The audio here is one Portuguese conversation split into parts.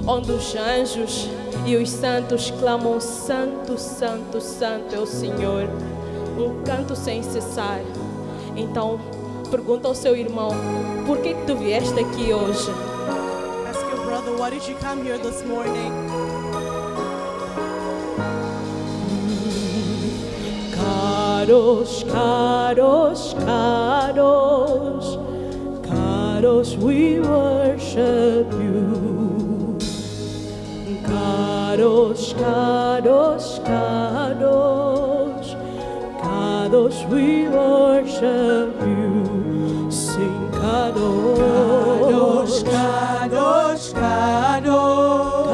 onde os anjos e os santos clamam: Santo, Santo, Santo é o Senhor. Um canto sem cessar. Então, pergunta ao seu irmão: por que tu vieste aqui hoje? Ask your brother, why did you come here this morning? Caros, caros, caros, caros, we worship you. Caros, caros, caros, caros, we worship you. Sing caros, Kadosh, Kadosh, caros,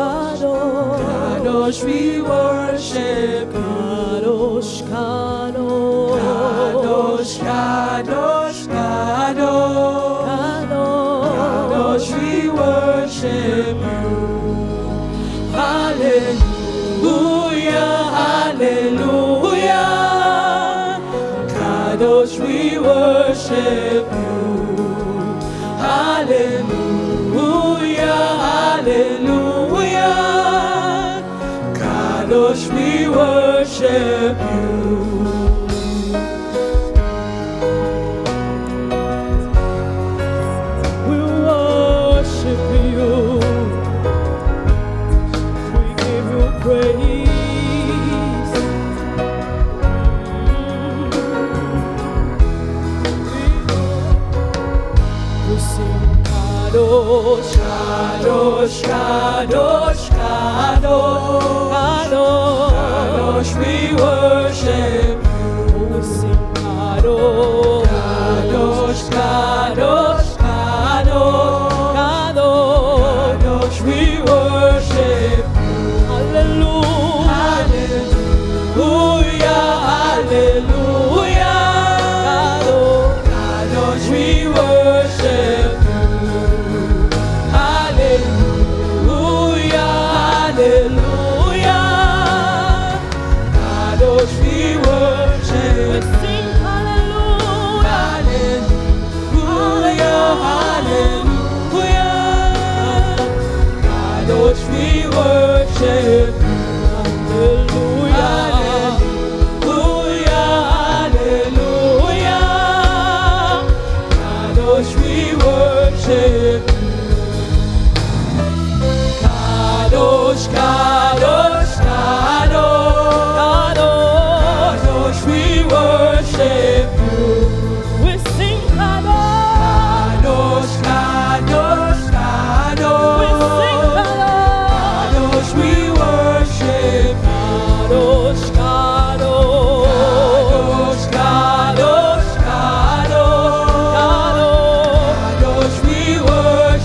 Kadosh, we worship you. caros, caros, Kadosh, Kadosh, Kadosh, Kadosh, we worship you. Hallelujah, hallelujah. Kadosh, we worship you. Hallelujah, hallelujah. Kadosh, we worship you. we worship you. We give you praise. We sing Kadosh, Kadosh, Kadosh, Kadosh, Kadosh, Kadosh, we worship you. we sing Kadosh, Kadosh, Kadosh, Kadosh, Kadosh, Kadosh, we worship you. Hallelujah, Hallelujah, hallelujah. Kadosh, we worship you. Hallelujah, hallelujah. Kadosh, we we worship. sing Hallelujah, Hallelujah, hallelujah. Kadosh, we worship. Hallelujah, Hallelujah, hallelujah. Kadosh, we worship. Kadosh, Kadosh, Kadosh, Kadosh, we worship you. we sing Kadosh, Kadosh, Kadosh, we sing Kadosh, Kadosh, Kadosh, we worship you. Kadosh, Kadosh, Kadosh, Kadosh, Kadosh, Kadosh, Kadosh, we worship.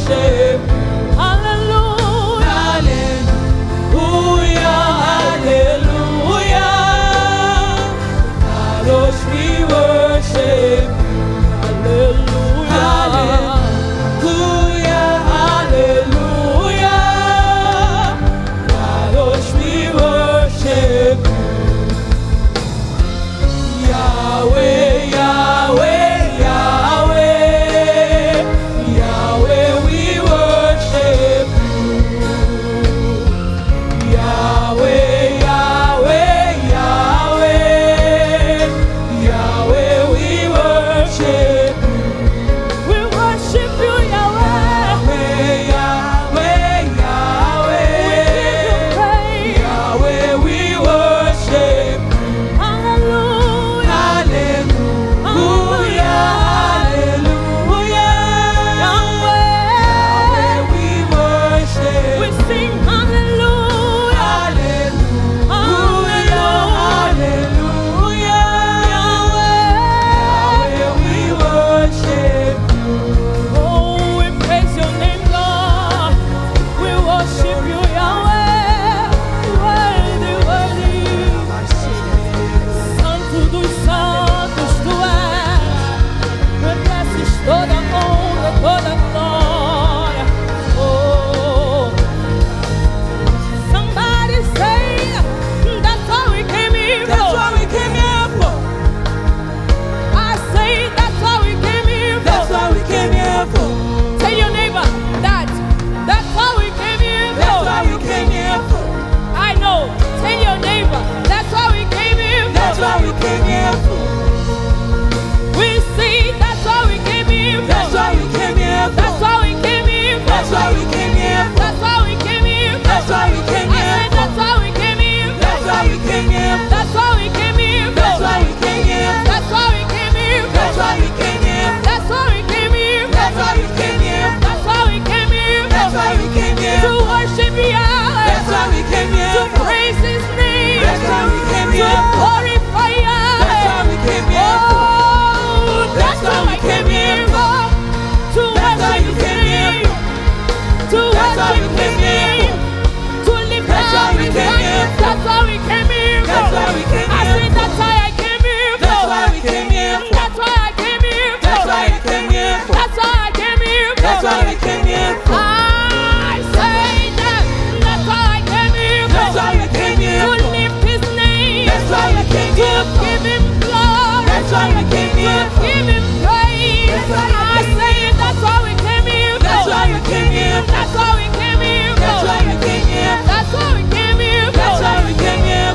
here to give him praise. That's why you I came say that's why we came here. That's why you came here That's why we came here. That's why you came here That's why we came here. That's why we came here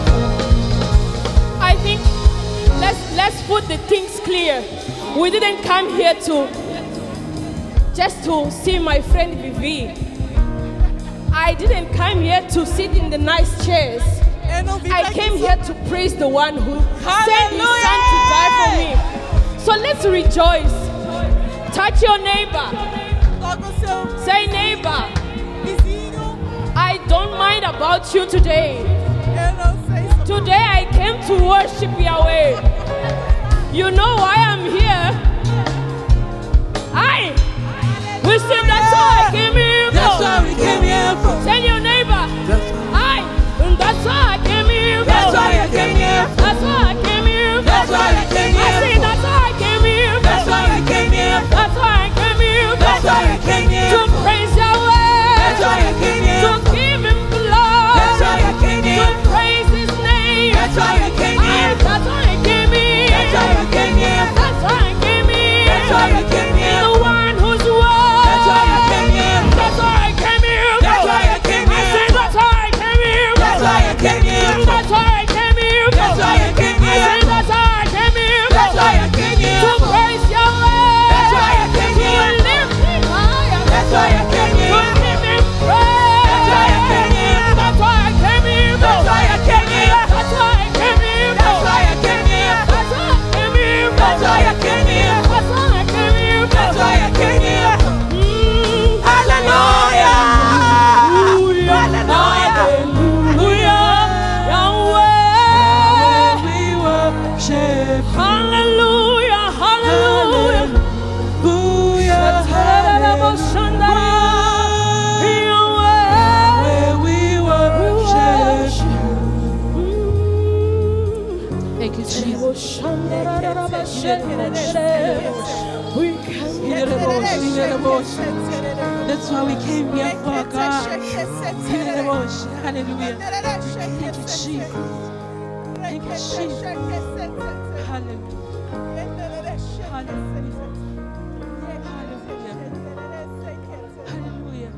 I think let's put the things clear. We didn't come here just to see my friend Vivi. I didn't come here to sit in the nice chairs. I came here to praise the one who sent his son to die for me. So let's rejoice. Touch your neighbor. Say, neighbor, I don't mind about you today. Today I came to worship Yahweh. You know why I'm here? We still, that's why I came here. That's why we came here for. Tell your neighbor. That's why I came here. That's why I came here. That's why I came here. That's why I came here. I say that's why I came here. That's why I came here. That's why I came here. That's why I came here. To praise Yahweh. That's why I came here. To give him glory. That's why I came here. To praise his name. That's why I came here. That's why I came here. That's why I came here. That's why I came here. That's why I came here. The one who's won. That's why I came here. That's why I came here. That's why I came here. I say that's why I came here. That's why I came here. That's why I came here. That's why I came I here. say that's why I came here. That's why I came here. To praise Yahweh. That's why I came here. To lift him higher. That's why I came here. To give him praise. That's why I came here. That's why I came here. That's why I came here. That's why I came here. That's why I came here. That's why I came here. That's why I came here. That's why I came here. That's why I came here. Mm. Hallelujah. Hallelujah. Yahweh. We worship. Hallelujah. Hallelujah. Where we worship. Thank you, Jesus. That's why we came here for God. Hallelujah. Thank you, Jesus. Thank you, Jesus. Hallelujah. Hallelujah.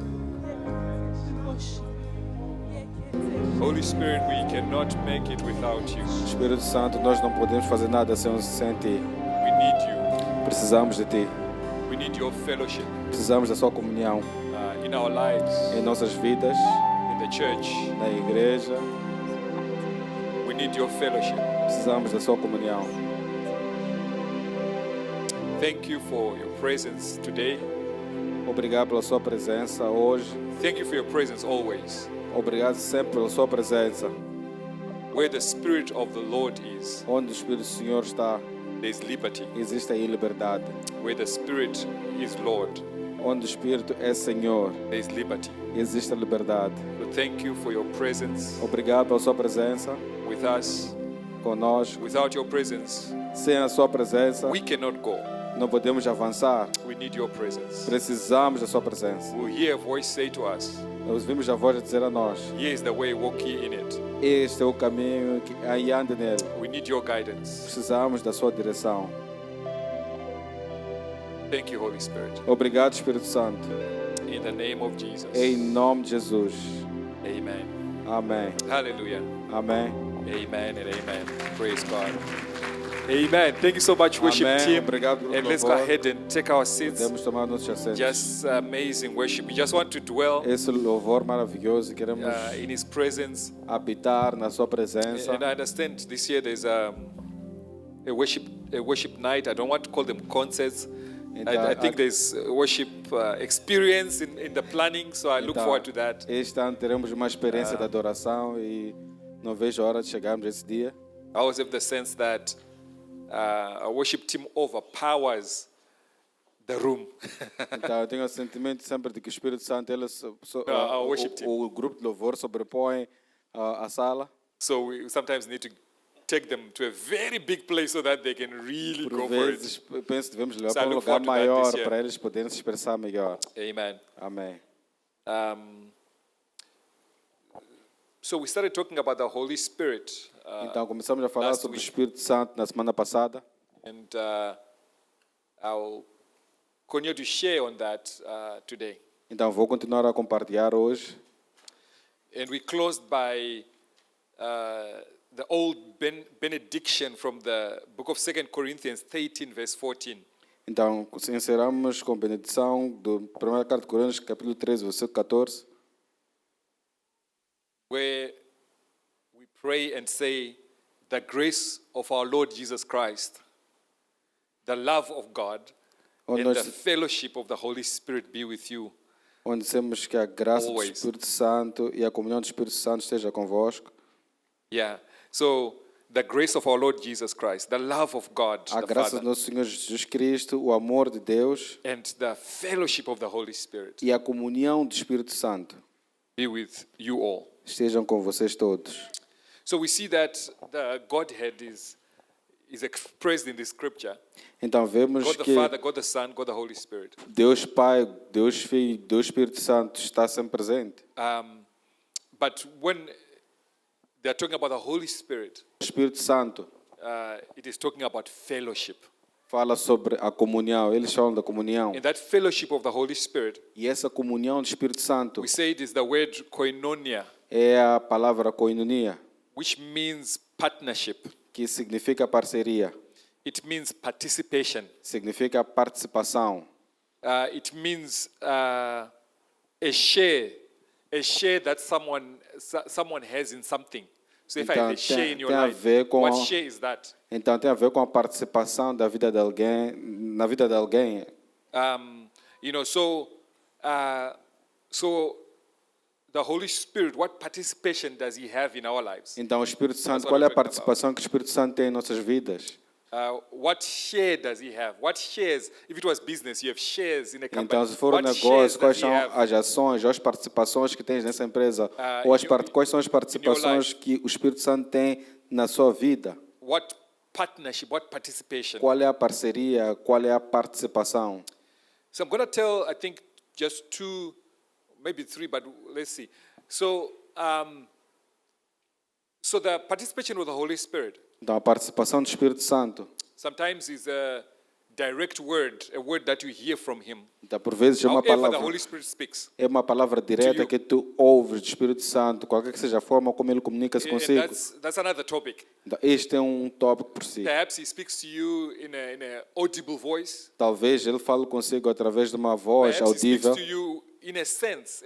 We worship. Holy Spirit, we cannot make it without you. Espírito Santo, nós não podemos fazer nada sem Ti. We need you. Precisamos de Ti. We need your fellowship Precisamos da Sua comunhão in our lives, em nossas vidas, in the church. na igreja. We need your fellowship. Precisamos da Sua comunhão. Thank you for your presence today. Obrigado pela Sua presença hoje. Thank you for your presence always. Obrigado sempre pela Sua presença. Where the Spirit of the Lord is, Onde o Espírito do Senhor está, there is liberty. existe aí liberdade. Where the Spirit is Lord, Onde o Espírito é Senhor, there is liberty. existe a liberdade. So thank you for your presence Obrigado pela Sua presença with us. conosco. Without your presence, Sem a Sua presença, we cannot go. não podemos avançar. We need your presence. Precisamos da Sua presença. We'll hear a voice say to us, Ouvimos a voz dizer a nós: here is the way, walk ye in it. este é o caminho que aí ande nele. We need your guidance. Precisamos da Sua direção. Thank you, Holy Spirit. Obrigado, Espírito Santo. In the name of Jesus. Em nome de Jesus. Amen. Amém. Hallelujah. Amém. Amen and amen. Praise God. Amen. Thank you so much, worship Amém. team. Obrigado, grupo And let's go louvor. ahead and take our seats. Podemos tomar nossos assentos. Just amazing worship. We just want to dwell Esse louvor maravilhoso, queremos in His presence. habitar na Sua presença. And I understand this year there's a worship night. I don't want to call them concerts. I think there's a worship experience in the planning, so I look forward to that. Este ano teremos uma experiência de adoração e não vejo a hora de chegarmos a esse dia. I always have the sense that a worship team overpowers the room. Então eu tenho o sentimento sempre de que o Espírito Santo Our worship team. o grupo de louvor sobrepõe a sala. So we sometimes need to take them to a very big place so that they can really Por go for it. vezes penso que devemos levar So I para um look lugar forward to that maior this year. para eles poderem se expressar melhor. Amen. Amém. So we started talking about the Holy Spirit Então começamos a falar last sobre o week. Espírito Santo na semana passada. And I'll continue to share on that today. Então vou continuar a compartilhar hoje. And we closed by the old benediction from the book of 2 Corinthians 13, verse 14. Então encerramos com a benedição do 1 Carta de Coríntios, capítulo 13, versículo 14. Where we pray and say, the grace of our Lord Jesus Christ, the love of God, Onde and the nós, fellowship of the Holy Spirit be with you. onde dizemos que a graça do Always. Espírito Santo e a comunhão do Espírito Santo esteja convosco. Yeah. So the grace of our Lord Jesus Christ, the love of God, A the graça Father, do nosso Senhor Jesus Cristo, o amor de Deus and the fellowship of the Holy Spirit e a comunhão do Espírito Santo be with you all. estejam com vocês todos. So we see that the Godhead is expressed in this scripture. Então vemos God the que Father, God the Son, God the Holy Spirit. Deus Pai, Deus Filho, Deus Espírito Santo está sempre presente. But when they're talking about the Holy Spirit, O Espírito Santo it is talking about fellowship. fala sobre a comunhão, eles falam da comunhão. And that fellowship of the Holy Spirit, E essa comunhão do Espírito Santo we say it is the word koinonia, é a palavra koinonia, which means partnership. que significa parceria, It means participation. significa participação, It means a share that someone has in something. So if I have a share in your tem a life, ver com what share is that? então tem a ver com a participação da vida de alguém, na vida de alguém. So the Holy Spirit, what participation does He have in our lives? Então o Espírito Santo, what qual é a I'm talking about. participação que o Espírito Santo tem em nossas vidas? What share does He have? What shares? If it was business, you have shares in a company. Então, se for um What shares negócio, quais does He são have? as ações ou as participações que tens nessa empresa? Ou quais são as participações que o Espírito Santo tem na sua vida? What partnership? What participation? Qual é a parceria? Qual é a participação? So I'm going to tell, I think, just 2, maybe 3, but let's see. So the participation of the Holy Spirit Então, a participação do Espírito Santo, sometimes is a direct word, a word that you hear from Him. então, por vezes é uma However, the palavra, Holy Spirit speaks. direta you. que tu ouves do Espírito Santo, qualquer que seja a forma como ele comunica-se And consigo. that's another topic. Então, este é um tópico por si. Perhaps He speaks to you in a audible voice. Talvez ele fale consigo através de uma voz Perhaps He speaks audível, to you in a sense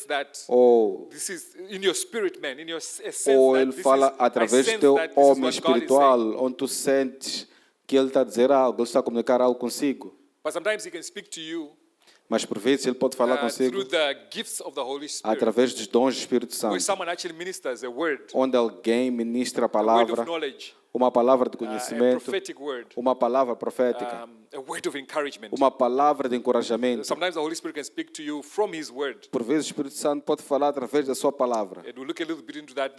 that ou this is in your spirit, man, in your sense ou that ele this fala is, I através do sense teu that this is homem what God is saying. espiritual, onde tu sentes que ele está a dizer algo, ele está a comunicar algo consigo. But sometimes He can speak to you Mas por vezes ele pode falar consigo through the gifts of the Holy Spirit, através dos dons do Espírito where Santo, someone actually ministers a word, onde alguém ministra a a word of palavra, knowledge, uma palavra de a conhecimento, prophetic word, uma palavra profética, a word of encouragement. uma palavra de encorajamento. Sometimes the Holy Spirit can speak to you from His word. Por vezes o Espírito Santo pode falar através da sua palavra. And we'll look a little bit into that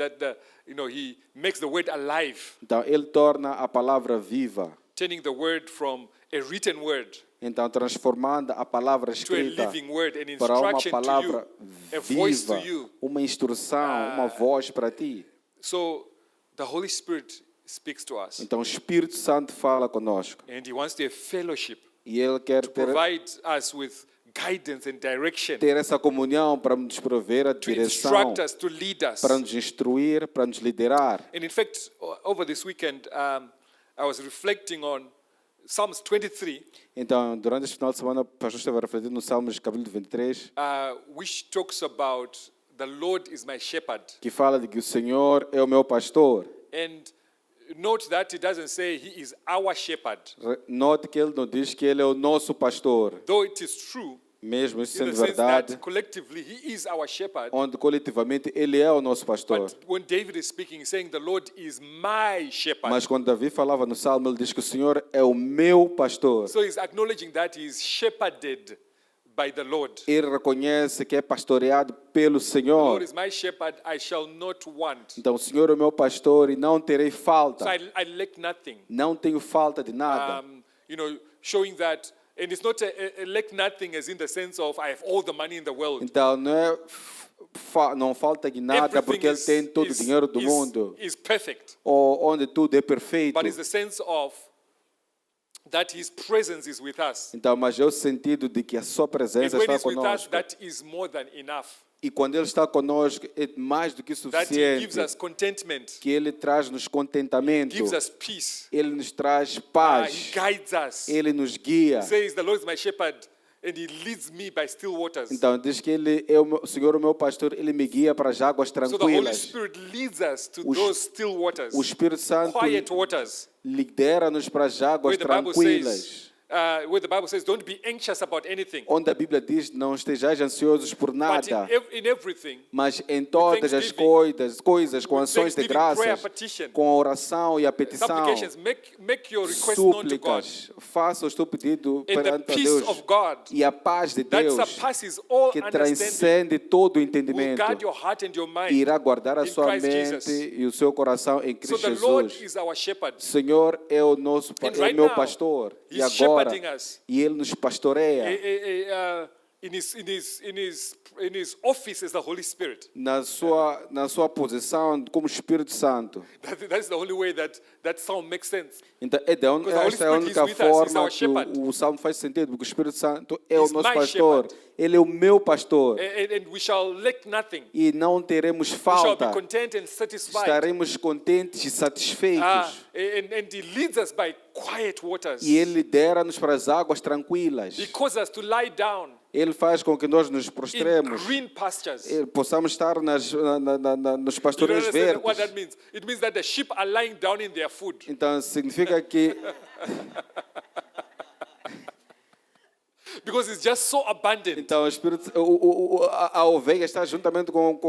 He makes the word alive, Então ele torna a palavra viva. turning the word from a written word Então, transformando a palavra to a escrita living word, an para uma instruction to palavra you, a voice viva, to you. uma instrução, uma voz para ti. So the Holy Spirit speaks to us, Então, o Espírito Santo fala conosco and He wants to have fellowship, e ele quer to ter provide us with guidance and direction, essa comunhão para nos prover a to direção, instruct us, to lead us. para nos instruir, para nos liderar. And in fact, over this weekend, I was reflecting on Psalms 23, Então, durante este final de semana, o pastor estava refletindo no Salmos capítulo 23, which talks about the Lord is my shepherd. que fala de que o Senhor é o meu pastor. And note that it doesn't say He is our shepherd, Note que ele não diz que ele é o nosso pastor, though it is true, mesmo isso in sendo the sense verdade, that collectively He is our shepherd. onde coletivamente ele é o nosso pastor. But when David is speaking, he's saying the Lord is my shepherd. Mas quando Davi falava no Salmo, ele diz que o Senhor é o meu pastor. So he's acknowledging that he is shepherded by the Lord. Ele reconhece que é pastoreado pelo The Senhor. Lord is my shepherd, I shall not want. Então, o Senhor é o meu pastor e não terei falta. So I lack nothing. Não tenho falta de nada. Showing that, and it's not a lack nothing as in the sense of I have all the money in the world. Então, não é não falta de nada porque ele tem todo o dinheiro do mundo, is perfect. ou onde tudo é perfeito. But it's the sense of that His presence is with us. Então, mas é o sentido de que a sua And presença when está He's with us, conosco. that is more than enough. E quando Ele está conosco, é mais do que That He gives suficiente. us contentment, Que Ele traz-nos contentamento. gives us peace, Ele nos traz He paz. guides us. Ele nos guia. He says, "The Lord is my shepherd, and He leads me by still waters." Então, diz que Ele é o Senhor, o meu pastor, Ele me guia para as águas So the Holy tranquilas. Spirit leads us to Os- those still waters, O Espírito Santo quiet waters, lidera-nos para as águas where the Bible tranquilas. says, "Don't be anxious about anything, Onde a Bíblia diz, não estejais ansiosos por but nada, in everything, mas em todas as coisas, com ações de graças, com a oração e a petição, supplications, make your request known to God, súplicas, faça o teu pedido and the perante a peace Deus. of God E a paz de that Deus, surpasses all que understanding, transcende todo o will entendimento, guard your heart and your mind." irá guardar a in sua Christ mente Jesus. e o seu coração em So Cristo the Lord Jesus. is our shepherd. Senhor é o nosso And é o right meu now, pastor. E He's agora, shepherding us. e Ele nos pastoreia. In his office as the Holy Spirit. Na sua posição como Espírito Santo. That's the only way that Psalm makes sense. Então, Because the Holy esta é a Spirit única is with us, he's forma our que shepherd. o Salmo faz sentido, porque o Espírito Santo é o He's nosso my pastor. shepherd. Ele é o meu pastor. And we shall lack nothing. E não teremos We shall be falta. content and satisfied. Estaremos contentes e satisfeitos. And He leads us by quiet waters. E Ele lidera-nos para as águas tranquilas. He causes us to lie down Ele faz com que nós nos in prostremos. green pastures. Possamos estar nos You don't pastoreios understand what verdes. that means? It means that the sheep are lying down in their food. Então, significa que Because it's just so abundant. então, o espírito, a ovelha está juntamente com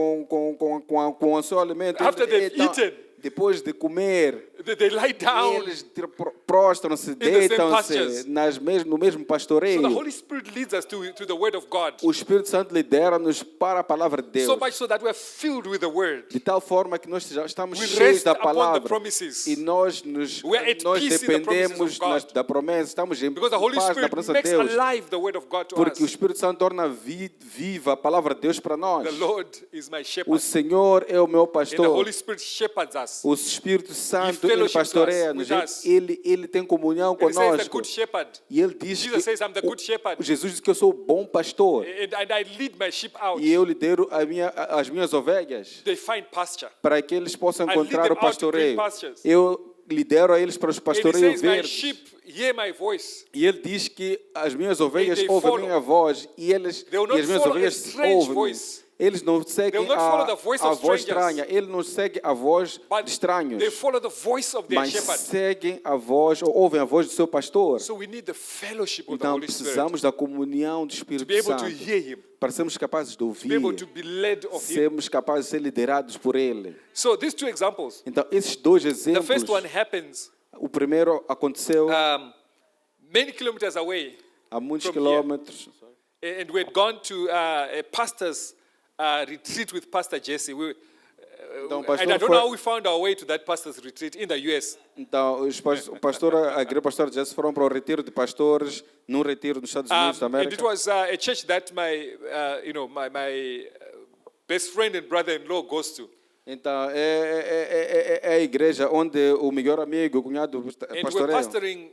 o seu alimento. After they've Então, eaten. depois de comer, They lie down. eles prostram-se, same deitam-se pastures. no mesmo So pastoreio. the Holy Spirit leads us to the Word of God. O Espírito Santo lidera-nos para a palavra de Deus. So much so that we're filled with the Word. De tal forma que nós já estamos We cheios rest da upon the palavra. promises. E nós We are at peace in the promises dependemos of God. da promessa. Estamos em Because the Holy paz na Spirit presença de makes Deus. alive the Word of God to Porque o us. Espírito Santo torna viva a palavra de Deus para nós. The Lord is my O shepherd. Senhor é o meu And the pastor. Holy Spirit shepherds us. O Espírito Santo, ele fellowships pastoreia-nos. with us. Ele tem comunhão And He says, the conosco. good shepherd. E ele diz Jesus says, I'm the good shepherd. Jesus diz que eu sou o bom pastor. And I lead my sheep out. E eu lidero as minhas ovelhas They find pasture. para que eles possam I lead encontrar them o out to green pastoreio. pastures. Eu lidero a eles para os And He pastoreios says, my verdes. sheep hear my voice. E ele diz que as minhas ovelhas And they ouvem a follow. minha voz e They will not as minhas follow a ovelhas strange ouvem. voice. Eles não seguem They will not follow the voice a of voz strangers. estranha. Ele não segue a voz But de estranhos. they follow the voice of their Mas shepherd. seguem a voz ou ouvem a voz do seu pastor. So we need the fellowship of the Então Holy Spirit precisamos da comunhão do to Espírito be able to Santo hear Him, para sermos capazes de to be able to ouvir, be led of Him. sermos capazes de ser liderados por Ele. So these two examples. Então esses dois The exemplos, first one happens o primeiro aconteceu many kilometers away, há muitos from here. quilômetros. and we had gone to a pastor's retreat with Pastor Jesse. Então, o And pastor I don't foi- know how we found our way to that pastor's retreat in the US. Então, o pastor, a igreja pastor Jesse foram para o retiro de pastores, num retiro nos Estados Unidos da And it América. was a church that my best friend and brother-in-law goes to. Então, é a igreja onde o melhor amigo, o cunhado And we're pastoreia. pastoring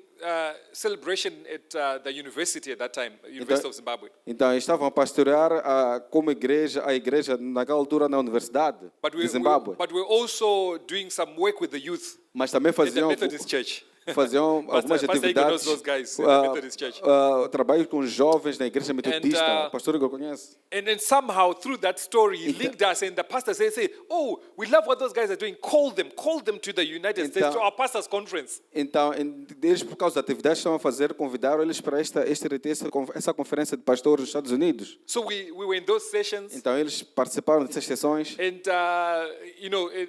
celebration at the university at that time, University of Zimbabwe. Então, estavam a pastorear como a igreja naquela altura na Universidade de Zimbábue. But we're also doing some work with the youth Mas também in the faziam Methodist Church. algumas Pastor Igor knows atividades, those guys in the Methodist Church. trabalho com jovens na igreja metodista, uh, pastor Igor conhece. And then somehow through that story, he linked us, and the pastor said, "Oh, we love what those guys are doing. Call them to the United States, to our pastors' conference." Então, eles, por causa da atividade que estão a fazer, convidaram eles para essa conferência de pastores dos Estados Unidos. So we were in those sessions, Então, eles participaram dessas sessões. and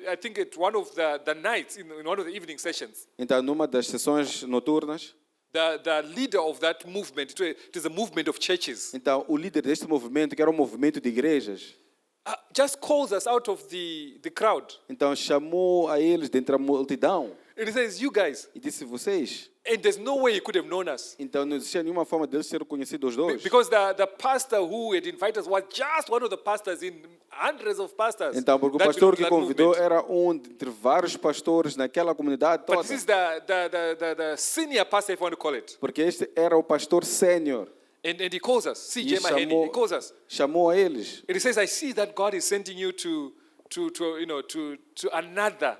I think at one of the nights, in one of the evening sessions, Então, numa das sessões noturnas, the leader of that movement, it is a movement of churches, então, o líder deste movimento, que era um movimento de igrejas, just calls us out of the crowd. Então chamou a eles dentre a multidão And he says, you guys. e disse: vocês. And there's no way he could have known us. Então não existia nenhuma forma deles serem conhecidos os dois. Because the pastor who had invited us was just one of the pastors in hundreds of pastors. Então, porque o that pastor belong to que that convidou movement. era entre vários pastores naquela comunidade But toda. this is the senior pastor, if you want to call it. Porque este era o pastor sênior. And he calls us. E CJ Maheni. He calls us. chamou a eles. And he says, I see that God is sending you to another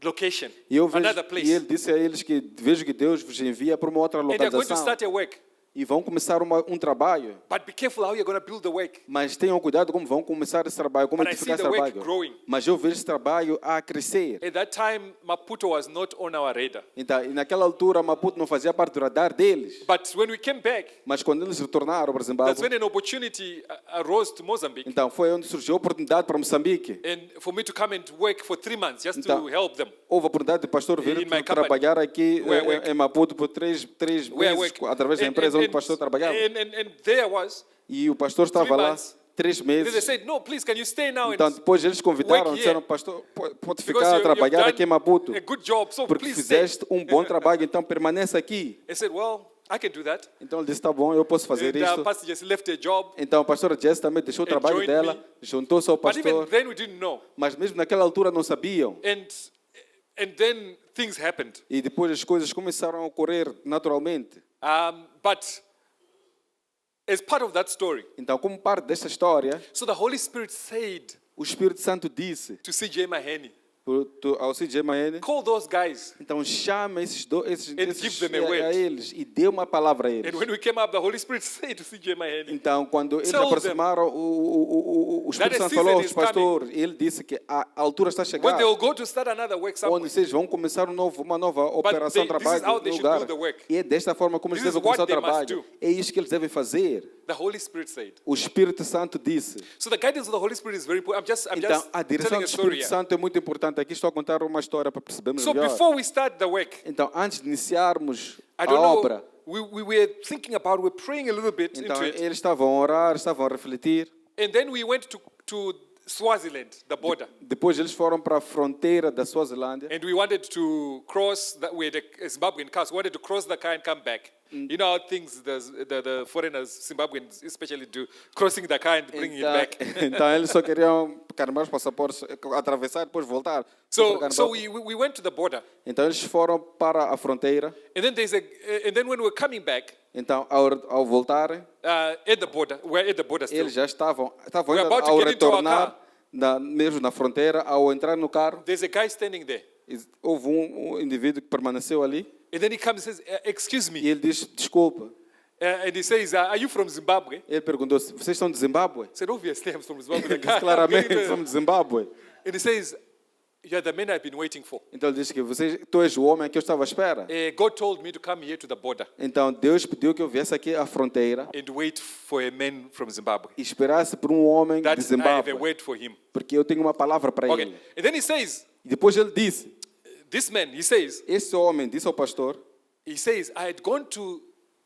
location, E eu vejo, another place. e ele disse a eles que vejo que Deus vos envia para uma outra And they're going to localização. start a work. E vão começar trabalho. But be careful how you're going to build the work. Mas tenham cuidado como vão começar esse trabalho, como But I edificar see esse the work trabalho. growing. Mas eu vejo esse trabalho a crescer. At that time, Maputo was not on our radar. Então, e naquela altura, Maputo não fazia parte do radar deles. But when we came back, Mas quando eles retornaram para that's Zimbábue, when an opportunity arose to Mozambique. então foi onde surgiu a oportunidade para Moçambique. And for me to come and work for 3 months just Então, to help them. Houve a oportunidade de pastor vir In my company, trabalhar aqui where I work. em Maputo por três Where I meses, work. através da empresa onde o pastor trabalhava. And there I was. E o pastor estava 3 lá months. 3 And then they meses. said, no, please, can you stay now? Então, depois eles convidaram, work disseram, here. pastor, pode Because ficar a trabalhar you've aqui em done Maputo, a good job, so porque please stay. fizeste bom trabalho, então permaneça aqui. I said, well, I can do that. Então ele disse, tá bom, eu posso fazer And isso. Pastor just left a job. Então a pastora Jess também deixou o And trabalho joined dela, me. juntou-se ao But even pastor, then we didn't know. mas mesmo naquela altura não sabiam. And then things happened. E depois as coisas começaram a ocorrer naturalmente. But as part of that story, Então, como parte desta história, so the Holy Spirit said o Espírito Santo disse to CJ Maheni, ao CJ Mahene, call those guys. então chama esses give them a word. a eles e dê uma palavra a eles. And when we came up, the Holy Spirit said to CJ Maheni, Então, quando eles Tell them aproximaram, o Espírito that a Santo falou season aos is coming. pastores, ele disse que a altura está when chegando, they will go to start another work somewhere, onde vocês vão começar uma nova operação de this is trabalho how no they should lugar. do the work. E é desta forma como eles This is devem começar o what they must trabalho. do. É isso que eles devem fazer. the Holy Spirit said. O Espírito Santo disse. So the guidance of the Holy Spirit is very important. I'm Então, just a direção telling do a story Espírito here. Santo é muito importante. Aqui estou a contar uma história para percebermos So melhor. before we start the work, Então, antes de iniciarmos I a don't know, obra, we were thinking about, we're praying a little bit então into it. eles estavam a orar, estavam a refletir. And then we went to Swaziland, the border. Depois eles foram para a fronteira da Suazilândia. And we wanted to cross, we had a Zimbabwean car, so we wanted to cross the car and come back. You know how things the foreigners, Zimbabweans especially do, crossing the car and bringing it back. Então eles só queriam carregar os passaportes, atravessar e depois voltar. So we went to the border. Então eles foram para a fronteira. And then when we were coming back, Então ao voltarem, at the border, we're at the border still. eles já estavam We're ainda about to ao get into our retornar, mesmo na fronteira, ao entrar no carro, There's a guy standing there. houve um indivíduo que permaneceu ali And then he comes and says, excuse e me. ele diz, desculpa. And he says, are you from Zimbabwe? Ele perguntou, vocês são de Zimbábue? I said, obviously I'm from Zimbabwe. The Ele guy- disse claramente, getting to- somos de Zimbábue. And he says, you're the man I've been waiting for. Então ele disse que tu és o homem que eu estava à espera. God told me to come here to the border Então Deus pediu que eu viesse aqui à fronteira and wait for a man from Zimbabwe. e esperasse por um homem That de I have a Zimbábue, word for him. porque eu tenho uma palavra para Okay. ele. And then he says, E depois ele disse, this man, he says, disse ao pastor,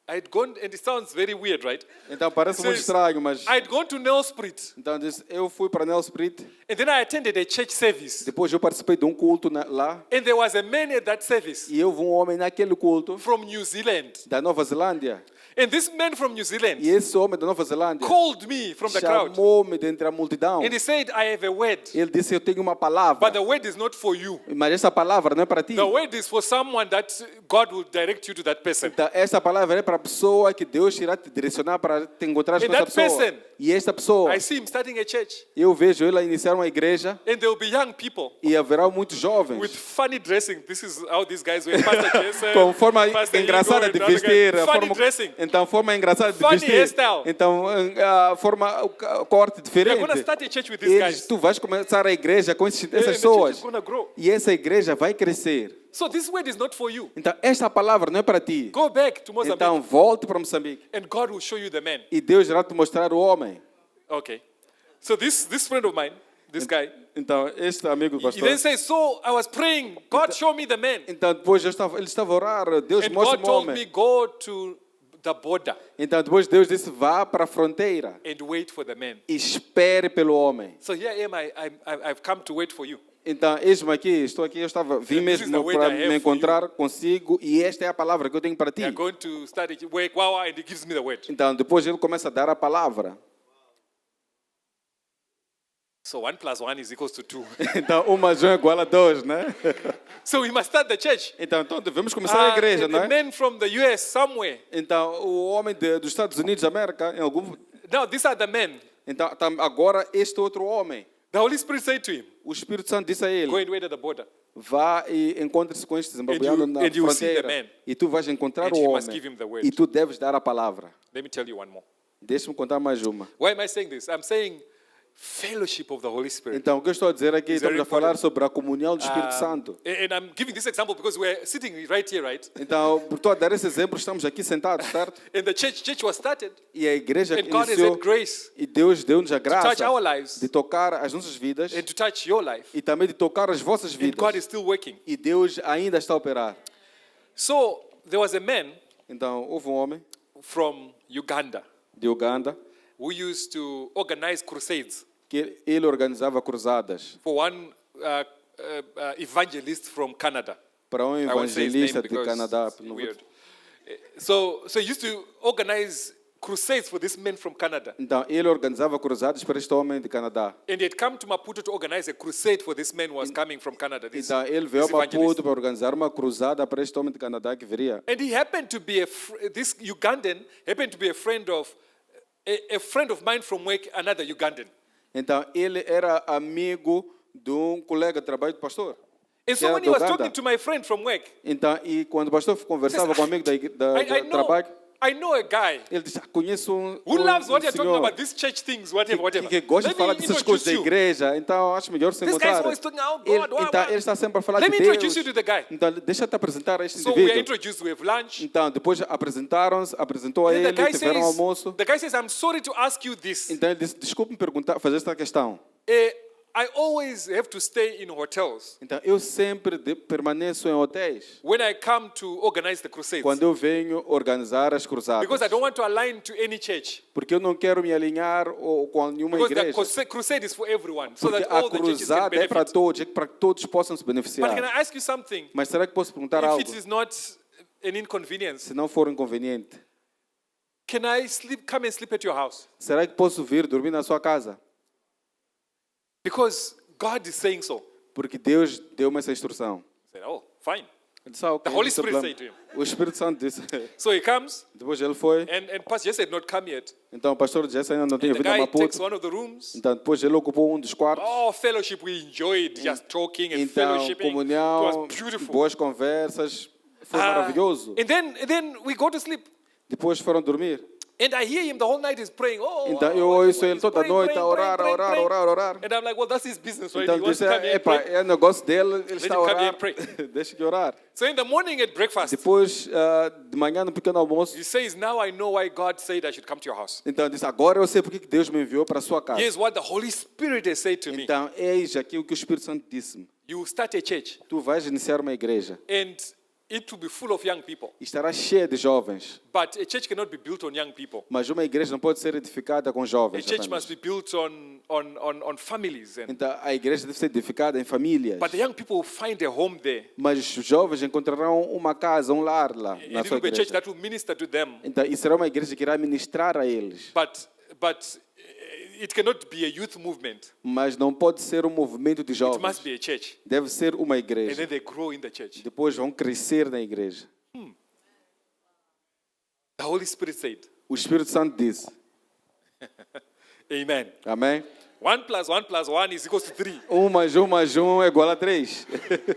I had gone, and it sounds very weird, right? então parece He muito says, estranho, mas I had gone to Nelspruit, então disse, eu fui para Nelspruit, and then I attended a church service. depois eu participei de um culto lá And there was a man at that service e houve um homem naquele culto from New Zealand. da Nova Zelândia. And this man from New Zealand E esse homem da Nova Zelândia called me from the crowd. chamou-me dentre a multidão. And he said, I have a word. Ele disse, eu tenho uma But palavra, the word is not for you. mas essa palavra não é para ti. The word is for someone that God will direct you to that person. Então, essa palavra é para a pessoa que Deus irá te direcionar para te encontrar And com essa that pessoa. person, E esta pessoa, I see him starting a church. eu vejo ele a iniciar uma igreja And there will be young people e haverá muitos jovens with funny dressing. This is how these guys were. Pastor Jason, com forma Pastor engraçada Igor, de another guy. vestir. A Funny forma, dressing. então, forma engraçada de Funny vestir. hairstyle. Então, a forma, o corte We're diferente. going to start a church with these Eles, guys. tu vais começar a igreja com And essas the church pessoas. is going to grow. E essa igreja vai crescer. So this word is not for you. Então, esta palavra não é para ti. Go back to Mozambique Então, volte para Moçambique. and God will show you the man. E Deus irá te mostrar o homem. Okay. So this friend of mine, this guy, Então, este amigo do he then pastor. says, so I was praying, God show me the man. Então, depois ele estava a orar. Deus And God mostra-me o told me, homem. go to the border Então depois Deus disse, vá para a fronteira and wait for the man. e espere pelo homem. So here am I've come to wait for you. Então, eis-me aqui, estou aqui, vim This is the mesmo word para I have me for encontrar consigo e esta é a palavra que eu tenho para ti. They are going to start work, wow, and he gives me the word. Então, depois ele começa a dar a palavra. So 1 plus 1 is equals to 2. Então, 1 mais 1 é igual a 2, né? So we must start the church. Então devemos começar a igreja, não The é? men from the US somewhere. Então, o homem dos Estados Unidos da América, em algum... Now these are the men. Então, agora este outro homem, The Holy Spirit said to him, o Espírito Santo disse a go ele, and wait at the border. vá e encontre-se com este desembargador na and you will see the fronteira. man. E tu vais encontrar And o you must give homem. him the word. E tu deves dar a palavra. Let me tell you one more. Deixa-me contar mais uma. Why am I saying this? I'm saying fellowship of the Holy Spirit. Então, o que eu estou a dizer aqui, It's very estamos a falar important. sobre a comunhão do Espírito Santo. And I'm giving this example because we're sitting right here, right? Então, estou a dar esse exemplo, estamos aqui sentados, certo? And the church was started. E a igreja And God has iniciou, had grace e Deus deu-nos a to touch graça our lives de tocar as nossas vidas and to touch your life. e também de tocar as vossas And God is vidas. still working. E Deus ainda está a operar. So there was a man Então, houve um homem from Uganda de Uganda who used to organize crusades que ele organizava cruzadas for one evangelist from Canada. para um I won't say his name evangelista de because Canadá. it's weird. So he used to organize crusades for this man from Canada. Então, ele organizava cruzadas para este homem de Canadá. And he had come to Maputo to organize a crusade for this man who was coming from Canada. This, Então, ele veio a this evangelist. Maputo para organizar uma cruzada para este homem de Canadá que viria. And he happened to be this Ugandan happened to be a friend of mine from work, another Ugandan. Então, ele era amigo de um colega de trabalho do pastor. And que so era when de he was Uganda. talking to my friend from work, Então, e quando o pastor conversava com o amigo do trabalho, I know a guy ele disse, conheço who loves what you're talking senhor about, these church things, whatever. que gosta Let de falar me dessas coisas da introduce you. igreja, então acho melhor se This guy's encontrar. always talking, oh Ele, God, então, ele está sempre a falar Let de me Deus. introduce you to the guy. Então, deixa eu te apresentar a este So we are indivíduo. introduced, we have lunch. Então, depois apresentaram-se, apresentou a And ele, tiveram almoço. the guy says, I'm sorry to ask you this. Então, ele disse, desculpe-me perguntar, fazer esta questão. I always have to stay in hotels Então, eu sempre permaneço em hotéis when I come to organize the crusades. quando eu venho organizar as cruzadas. Because I don't want to align to any church. Porque eu não quero me alinhar com nenhuma Because the igreja. crusade is for everyone. So Porque that a all the churches can cruzada é para benefit. todos, é para que todos possam se But can beneficiar. I ask you something? Mas será que posso perguntar If algo? it is not an inconvenience, Se não for inconveniente. can I come and sleep at your house? Será que posso vir dormir na sua casa? Because God is saying so. Porque Deus deu-me essa instrução. I said, oh, fine. Eu disse, ok, The Holy não tem Spirit problema. said to him. O Espírito Santo disse. So he comes, Depois ele foi. and Pastor Jesse had not come yet. Então o pastor Jesse ainda não tinha The vindo a guy takes Maputo. one of the rooms. Então depois ele ocupou um dos quartos. Oh, fellowship, we enjoyed just talking and Então, fellowshipping. It comunhão, was beautiful. boas conversas. Foi maravilhoso. And then we go to sleep. Depois foram dormir. And I hear him the whole night is praying. Oh, Então eu oh, ouço ele he's toda praying, noite a praying, orar, a praying, orar, a praying. orar, a orar. And I'm like, well, that's his business, right? Então He wants disse, to come here and epa, pray. é negócio dele, ele está a him come here orar. and pray. Deixa que orar. So in the morning at breakfast, Depois, de manhã, no pequeno almoço, he says, now I know why God said I should come to your house. então disse, agora eu sei porque que Deus me enviou para a sua casa. Here's what the Holy Spirit has said to me. Então, eis aqui o que o Espírito Santo disse-me. You will start a church, Tu vais iniciar uma igreja and it will be full of young people. e estará cheia de jovens. But a church cannot be built on young people. Mas uma igreja não pode ser edificada com A jovens church apenas. must be built on families. Então, a igreja deve ser edificada em famílias. But the young people will find a home there. Mas os jovens encontrarão uma casa, um lar lá And na it sua will be a church igreja. that will minister to them. Então, e será uma igreja que irá ministrar a eles. But it cannot be a youth movement. Mas não pode ser um movimento de It jovens. must be a church. Deve ser uma And igreja. then they grow in the church. Depois vão crescer na igreja. The Holy Spirit said, O Espírito Santo disse. Amen. Amém? 1 plus 1 plus 1 is equals to 3. 1 mais 1 mais 1 é igual a 3.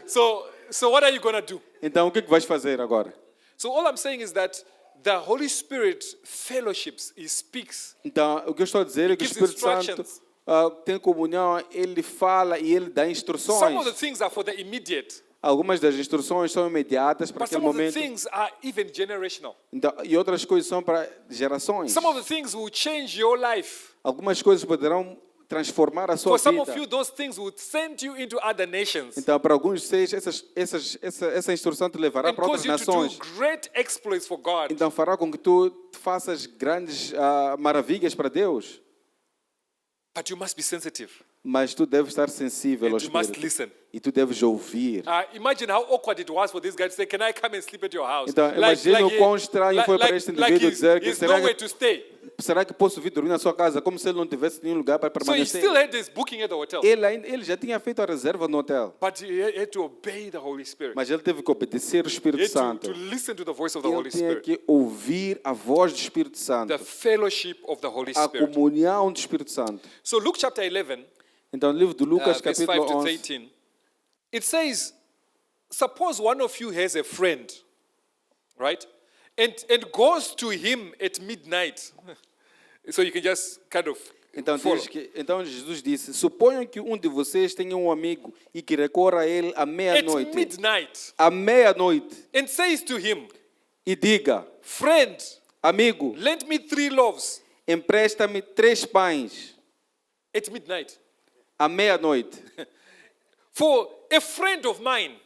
So what are you going to do? Então, o que vais fazer agora? So all I'm saying is that the Holy Spirit fellowships, He speaks. Então, o que eu estou a dizer é que o gives Espírito Santo instructions. tem comunhão, ele fala e ele dá Some of the instruções. things are for the immediate, Algumas das instruções são imediatas para but aquele some of the momento. things are even generational. Então, e outras coisas são para gerações. Some of the things will change your life. Algumas coisas poderão transformar a sua For some of vida. you, those things would send you into other nations Então, para alguns de vocês, essa instrução te levará and para outras cause you to do nações. great exploits for God. Então, fará com que tu faças grandes maravilhas para Deus. But you must be sensitive. Mas tu deves estar sensível ao And you must Espírito. listen. E tu deves ouvir. Imagine how awkward it was for this guy to say, "Can I come and sleep at your house?" Então, imagina o quão estranho foi para este indivíduo dizer que he's nowhere to stay. será que posso vir dormir na sua casa? Como se ele não tivesse nenhum lugar para So he permanecer. still had this booking at the hotel. Ele já tinha feito a reserva no hotel. But he had to obey the Holy Spirit. Mas ele teve que obedecer o He Espírito had Santo. to listen to the voice of the Ele Holy tinha Spirit. que ouvir a voz do Espírito Santo. The fellowship of the Holy A Spirit. comunhão do Espírito Santo. So Luke chapter 11, Então, no livro de Lucas, verse 5 capítulo to 11. 13, it says, suppose one of you has a friend, right? And goes to him at midnight. So you can just kind of Então, follow. então Jesus disse, suponham que um de vocês tenha um amigo e que recorra a ele à At meia-noite. midnight. À meia-noite. And says to him, E diga, friend, amigo, lend me 3 loaves. empresta-me 3 pães. At midnight. À meia-noite. For a friend of mine.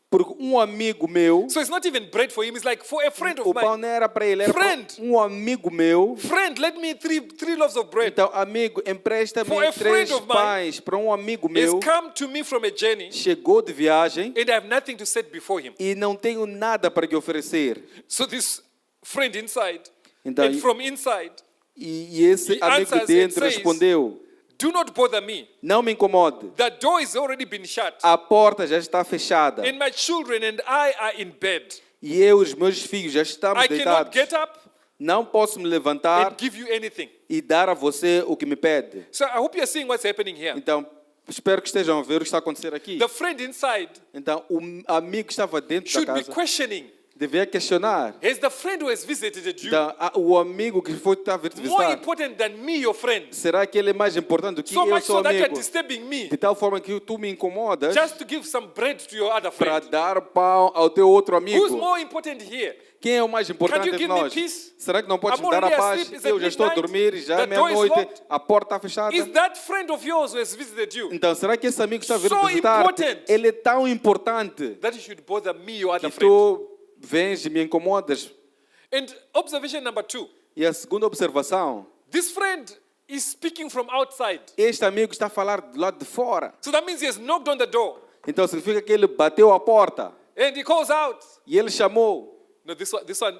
Porque um amigo meu, So it's not even bread for him. It's like for a friend of o pão mine. não era para ele, era para Friend. um amigo meu. Friend, lend me three loaves of bread. Então, amigo, empresta-me For a 3 friend of mine pães para um amigo Has meu. come to me from a journey Chegou de viagem and I have nothing to set before him. e não tenho nada para lhe oferecer. So this friend inside, Então, and from inside, E esse He amigo answers dentro and says, respondeu, do not bother me. não me incomode. The door is already been shut. A porta já está fechada. And my children and I are in bed. E eu e os meus filhos já estamos I cannot deitados. get up Não posso me levantar and give you anything. e dar a você o que me pede. So I hope you're seeing what's happening here. Então, espero que estejam a ver o que está a acontecer aqui. The friend inside Então, o amigo que estava dentro da should be casa questioning, devia questionar. has the friend who has visited you Então, o amigo que foi estar a vir te more visitar, important than me, your friend? será que ele é mais importante do que So eu much sou so that you're amigo? disturbing me De tal forma que tu me incomodas just to give some bread to your other para friend. dar pão ao teu outro Who's amigo. more important here? Quem é o mais importante Can you entre give me nós? peace? Será que não podes I'm me dar a already paz? asleep. It's Eu at já estou a midnight. dormir, já é The door is meia-noite, locked. a porta está fechada. Is that friend of yours who has visited you Então, será que esse amigo que está a vir So visitar, important. ele é tão importante that you should bother me, your other que friend? tu vens e me incomodas? And observation number 2, E a segunda observação, this friend is speaking from outside. este amigo está a falar do lado de fora. So that means he has knocked on the door Então, significa que ele bateu a porta and he calls out. e ele chamou. No, this one,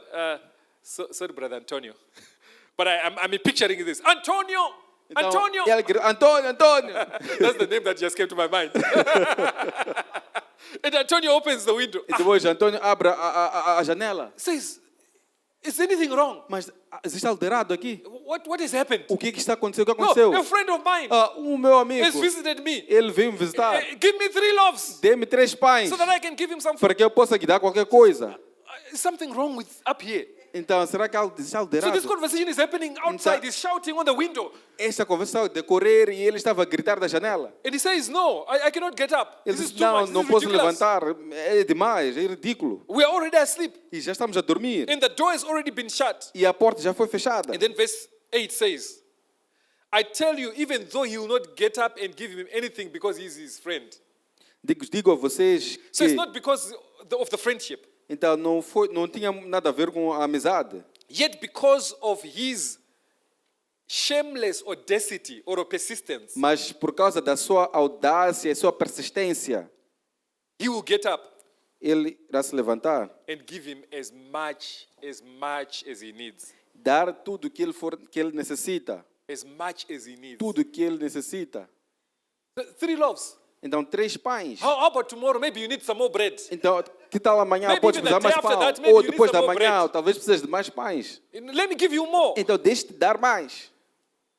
sorry, brother Antonio. But I'm picturing this. Antonio! Então, Antonio! ele gritou, Antônio, Antônio. That's the name that just came to my mind. And Antonio opens the window. E depois Antônio abre a janela. Says, is anything wrong? Mas existe alterado aqui? What has happened? O que está acontecendo? O que No, aconteceu? a friend of mine O meu amigo, has visited me. ele veio me visitar. Give me 3 loaves Dê-me 3 pães so that I can give him some food. para que eu possa lhe dar qualquer coisa. Is something wrong with up here? Então, será que existe So alterado? this conversation is happening outside. He's shouting on the window. Esta conversa vai decorrer e ele estava a gritar da janela. And he says, no, I cannot get up. Ele This is disse, too não, much. não This is posso ridiculous. levantar. É demais, é ridículo. We are already asleep. E já estamos a dormir. And the door has already been shut. E a porta já foi fechada. And then verse 8 says, I tell you, even though he will not get up and give him anything because he's his friend. Digo a vocês So it's que not because of the friendship. então não tinha nada a ver com a amizade. Yet because of his shameless audacity or persistence, Mas por causa da sua audácia e sua persistência, he will get up ele irá se levantar, and give him as much as he needs. dar tudo que ele necessita, As much as he needs. tudo que ele necessita. 3 loaves. Então 3 pães. How about tomorrow? Maybe you need some more bread. Então, que tal amanhã Maybe podes even the precisar mais day after pão? that, maybe Ou you need depois da some more manhã, bread. ou talvez precises de mais pães. Let me give you more. Então deixe-te dar mais.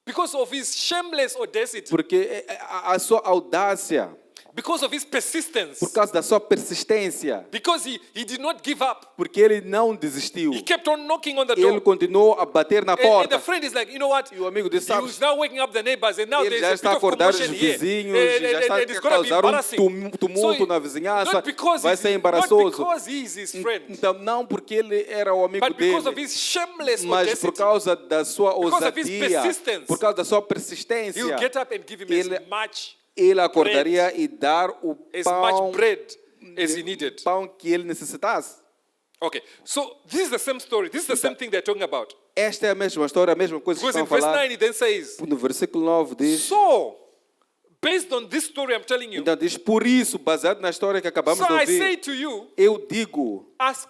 Because of his shameless audacity. Porque a sua audácia, Because of his persistence. Por causa da sua persistência. Because he did not give up. Porque ele não desistiu. He kept on knocking on the Ele door. continuou a bater na And the porta. friend is like, you know what? E o amigo disse, He sabe, was now waking up the neighbors, and now ele there's já a está a bit of acordar os commotion here. vizinhos, e já está And it's a going to be causar embarrassing. tumulto So na vizinhança. not because Vai ser not embaraçoso. because he is his friend, Então, não porque ele era o amigo but because of dele, his shameless mas por audacity. causa da sua Because of his ousadia, persistence. por causa da sua persistência, He'll get up and give him Ele- as much ele acordaria e dar o pão, bread as he needed. pão que ele necessitasse. Okay, so this is the same story. This is the same thing they're talking about. Esta é a mesma história, a mesma coisa que Because estão in a verse falar. 9 it then says, No versículo 9 diz, so, based on this story I'm telling you, então diz, por isso, baseado na história que acabamos so de I say ouvir, to you, eu digo, ask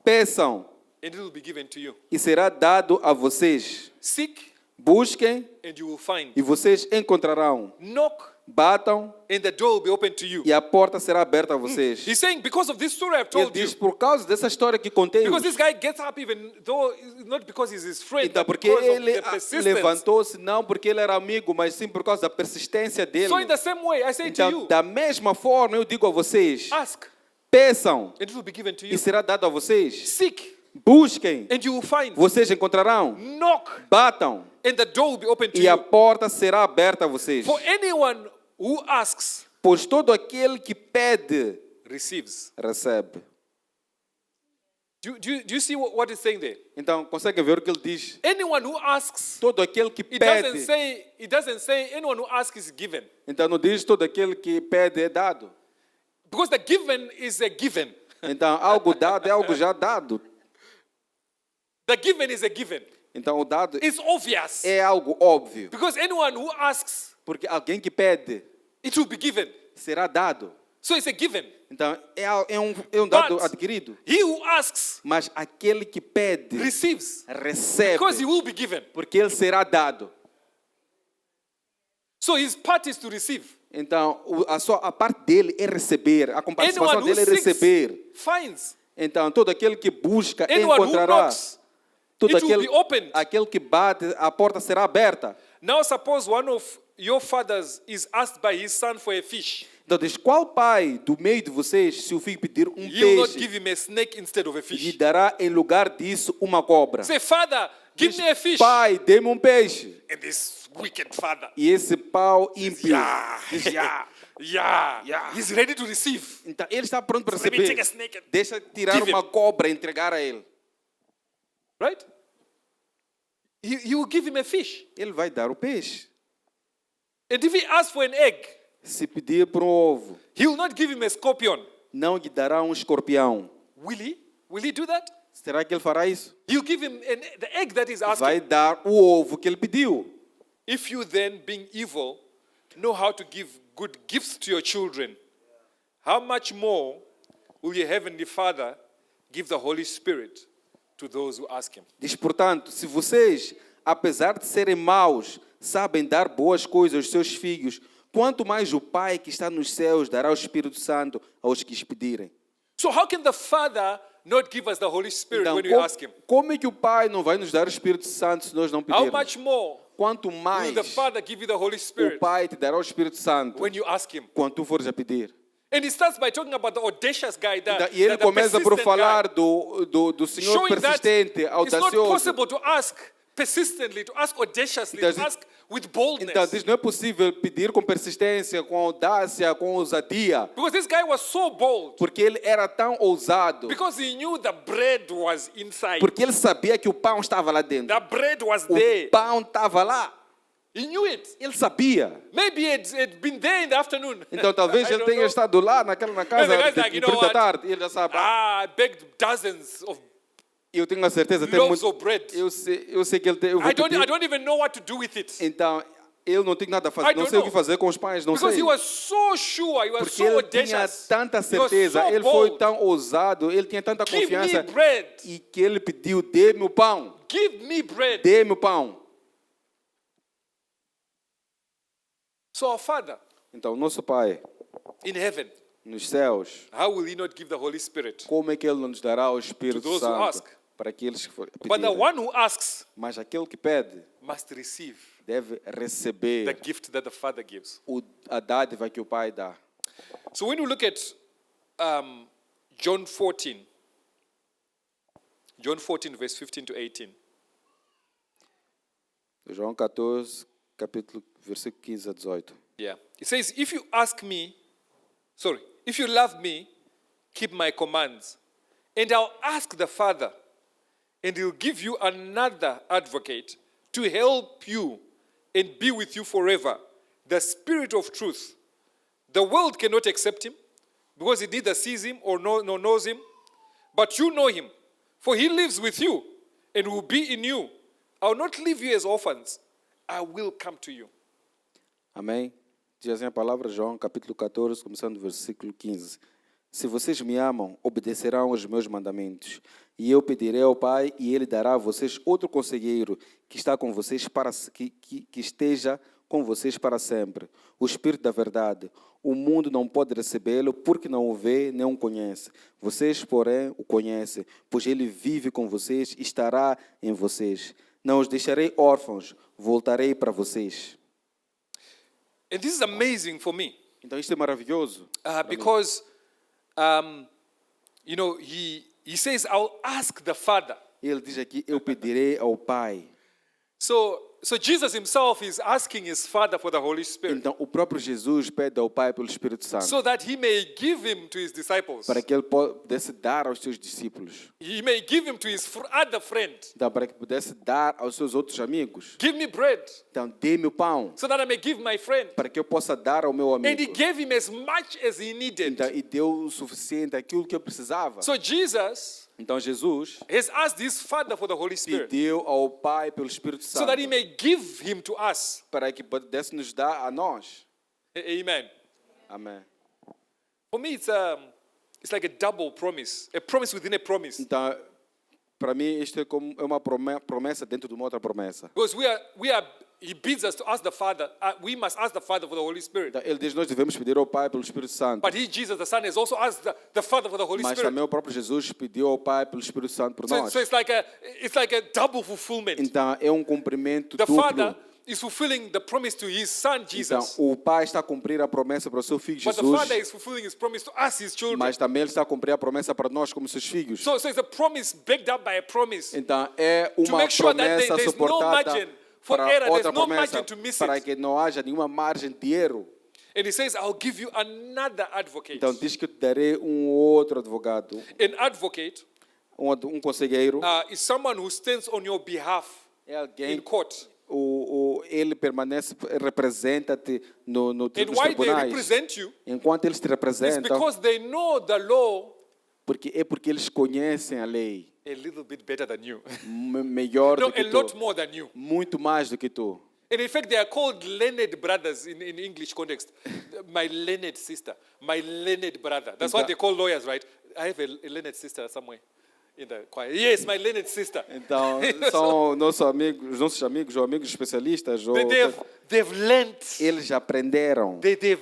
peçam and it will be given to you. e será dado a vocês. Seek Busquem and you will find. e vocês encontrarão. Knock Batam and the door will be open to you. e a porta será aberta a vocês. He's saying, because of this story I've Ele told you, diz, por causa dessa história que contei, because this guy gets up even though, not because he's his friend, então, but porque because of ele the persistence. levantou-se não porque ele era amigo, mas sim por causa da persistência dele. So in the same way, I say to Então, you, da mesma forma, eu digo a vocês, ask peçam and it will be given to e you. será dado a vocês. Seek Busquem, and you will find. vocês encontrarão. Knock Batam and the door will be open to e a you. porta será aberta a vocês. For anyone who asks, Pois todo aquele que pede, receives. recebe. Do you see what it's saying there? Então, conseguem ver o que ele diz? Anyone who asks, Todo aquele que it pede. doesn't say anyone who asks is given. Então, não diz todo aquele que pede é dado. Because the given is a given. Então, algo dado é algo já dado. The given is a given. Então, o dado It's obvious. é algo óbvio. Because anyone who asks, Porque alguém que pede it will be given. será dado. So it's a given. Então, é um dado But adquirido. he who asks Mas aquele que pede, receives. recebe. Because he will be given. Porque ele será dado. So his part is to receive. Então, a parte dele é receber. A participação Anyone who dele é receber. seeks finds. Então, todo aquele que busca, Anyone who encontrará. knocks, Todo it will be opened. aquele que bate, a porta será aberta. Now suppose one of your fathers is asked by his son for a fish. Então diz, qual pai do meio de vocês, se o filho pedir He will not peixe, give him a snake instead of a lhe fish. dará em lugar disso uma cobra? Say, Father, give me a fish. Pai, dê-me um peixe. And this wicked father, E esse pau ímpio yeah, diz, "Ya." yeah, he's ready to receive. Então ele está pronto para Let me take a receber. snake and Deixa tirar give him. uma cobra e entregar a ele. right? He will give him a fish. Ele vai dar o peixe. And if he asks for an egg, Se pedir por um ovo, he will not give him a scorpion. não lhe dará um escorpião. Will he? Will he do that? Será que ele fará isso? He'll give him the egg that he's asking. Vai dar o ovo que ele pediu. If you then, being evil, know how to give good gifts to your children, how much more will your heavenly Father give the Holy Spirit to those who ask him? Diz, portanto, se vocês, apesar de serem maus, sabem dar boas coisas aos seus filhos, quanto mais o Pai que está nos céus dará o Espírito Santo aos que os pedirem. So how can the Father not give us the Holy Spirit Então, when we ask him? como é que o Pai não vai nos dar o Espírito Santo se nós não How pedirmos? much more Quanto will mais the Father give you the Holy o Spirit Pai te dará o Espírito Santo when you ask him? quando tu fores a pedir. And he starts by talking about the audacious guy, E ele the começa por persistent falar guy, do Senhor showing that persistente, it's not audacioso. possible to ask persistently, to ask audaciously, Então, to ask with boldness. Então, diz, não é possível pedir com persistência, com audácia, com ousadia, Because this guy was so bold. porque ele era tão ousado, Because he knew the bread was inside. porque ele sabia que o pão estava lá dentro. The bread was O there. pão estava lá. He knew it. Ele sabia. Maybe it'd been there in the afternoon. Então talvez I ele don't tenha know. estado lá na casa And the guy's like, de you know 30 da what? tarde. E ele já sabe. I begged dozens of Eu tenho a certeza. Tem loaves muito, of bread. eu sei que ele tem. Eu vou I pedir. don't even know what to do with it. Então, eu não tenho nada a I fazer. Não don't sei o que know. fazer com os pães. Não Because sei. he was so sure, he was Porque so ele tinha audacious. tanta He was certeza. so Ele foi bold. tão ousado. Ele tinha tanta Give me confiança. bread. E que ele pediu: dê-me o pão. Give me bread. Dê-me o pão. So our Father Então, nosso Pai, in heaven, nos céus, how will he not give the Holy Spirit? como é que Ele não nos dará o Espírito To those who Santo ask. para aqueles que But the pedirem? one who asks Mas aquele que pede must receive deve the receber gift that the Father gives. a dádiva que o Pai dá. So when you look at John 14, verse 15 to 18. João 14, capítulo, versículo 15 a 18. Yeah. It says, if you love me, keep my commands. And I'll ask the Father, and he'll give you another advocate to help you and be with you forever, the Spirit of truth. The world cannot accept him because it neither sees him or knows him. But you know him, for he lives with you and will be in you. I will not leave you as orphans. I will come to you. Amém? Diz assim a palavra, João, capítulo 14, começando do versículo 15. Se vocês me amam, obedecerão aos meus mandamentos. E eu pedirei ao Pai, e Ele dará a vocês outro conselheiro que esteja com vocês para sempre. O Espírito da verdade. O mundo não pode recebê-lo porque não o vê nem o conhece. Vocês, porém, o conhecem, pois Ele vive com vocês e estará em vocês. Não os deixarei órfãos, voltarei para vocês. And this is amazing for me. Então isto é maravilhoso. Because, he says, I'll ask the Father. Ele diz aqui, eu pedirei ao Pai. So Jesus himself is asking his Father for the Holy Spirit. Então o próprio Jesus pede ao Pai pelo Espírito Santo. So that he may give him to his disciples. Para que ele pudesse dar aos seus discípulos. He may give him to his other friend. Então para que pudesse dar aos seus outros amigos. Give me bread. Então dê-me o pão. So that I may give my friend. Para que eu possa dar ao meu amigo. And he gave him as much as he needed. Então, e deu o suficiente, aquilo que eu precisava. So Jesus então Jesus has asked his Father for the Holy Spirit. Pediu ao Pai pelo Espírito Santo. So that he may give him to us. Para que pudesse nos dar a nós. Amen. Amém. For me, it's like a double promise, a promise within a promise. Então, para mim isto é como uma promessa dentro de uma outra promessa. Because he bids us to ask the Father. We must ask the Father for the Holy Spirit. Então, ele diz nós devemos pedir ao Pai pelo Espírito Santo. But Jesus, the Son, has also asked the Father for the Holy Mas Spirit. também o próprio Jesus pediu ao Pai pelo Espírito Santo por nós. So it's like a double fulfillment. Então é um cumprimento The duplo. Father is fulfilling the promise to his Son Jesus. Então o Pai está a cumprir a promessa para o seu filho But Jesus. the Father is fulfilling his promise to us, his children. Mas também ele está a cumprir a promessa para nós como seus filhos. So it's a promise backed up by a promise. Então é To uma make sure that promessa there's no suportada margin for para error, outra there's no promessa, margin to miss para it. que não haja nenhuma margem de erro. And he says, I'll give you another advocate. Então diz que eu te darei um outro advogado, An advocate um conselheiro. is someone who stands on your behalf É alguém in court. ele permanece, representa-te nos And nos why they tribunais. represent you Enquanto eles te is representam, because they know the law porque eles conhecem a lei a little bit better than you. melhor No, do que a lot tu, more than you. muito mais do que tu. And in fact, they are called learned brothers in English context. My learned sister, my learned brother. That's what they call lawyers, right? I have a learned sister somewhere in the choir. Yes, my learned sister. Então são nossos amigos ou amigos especialistas. Ou, They've learned. eles aprenderam, They've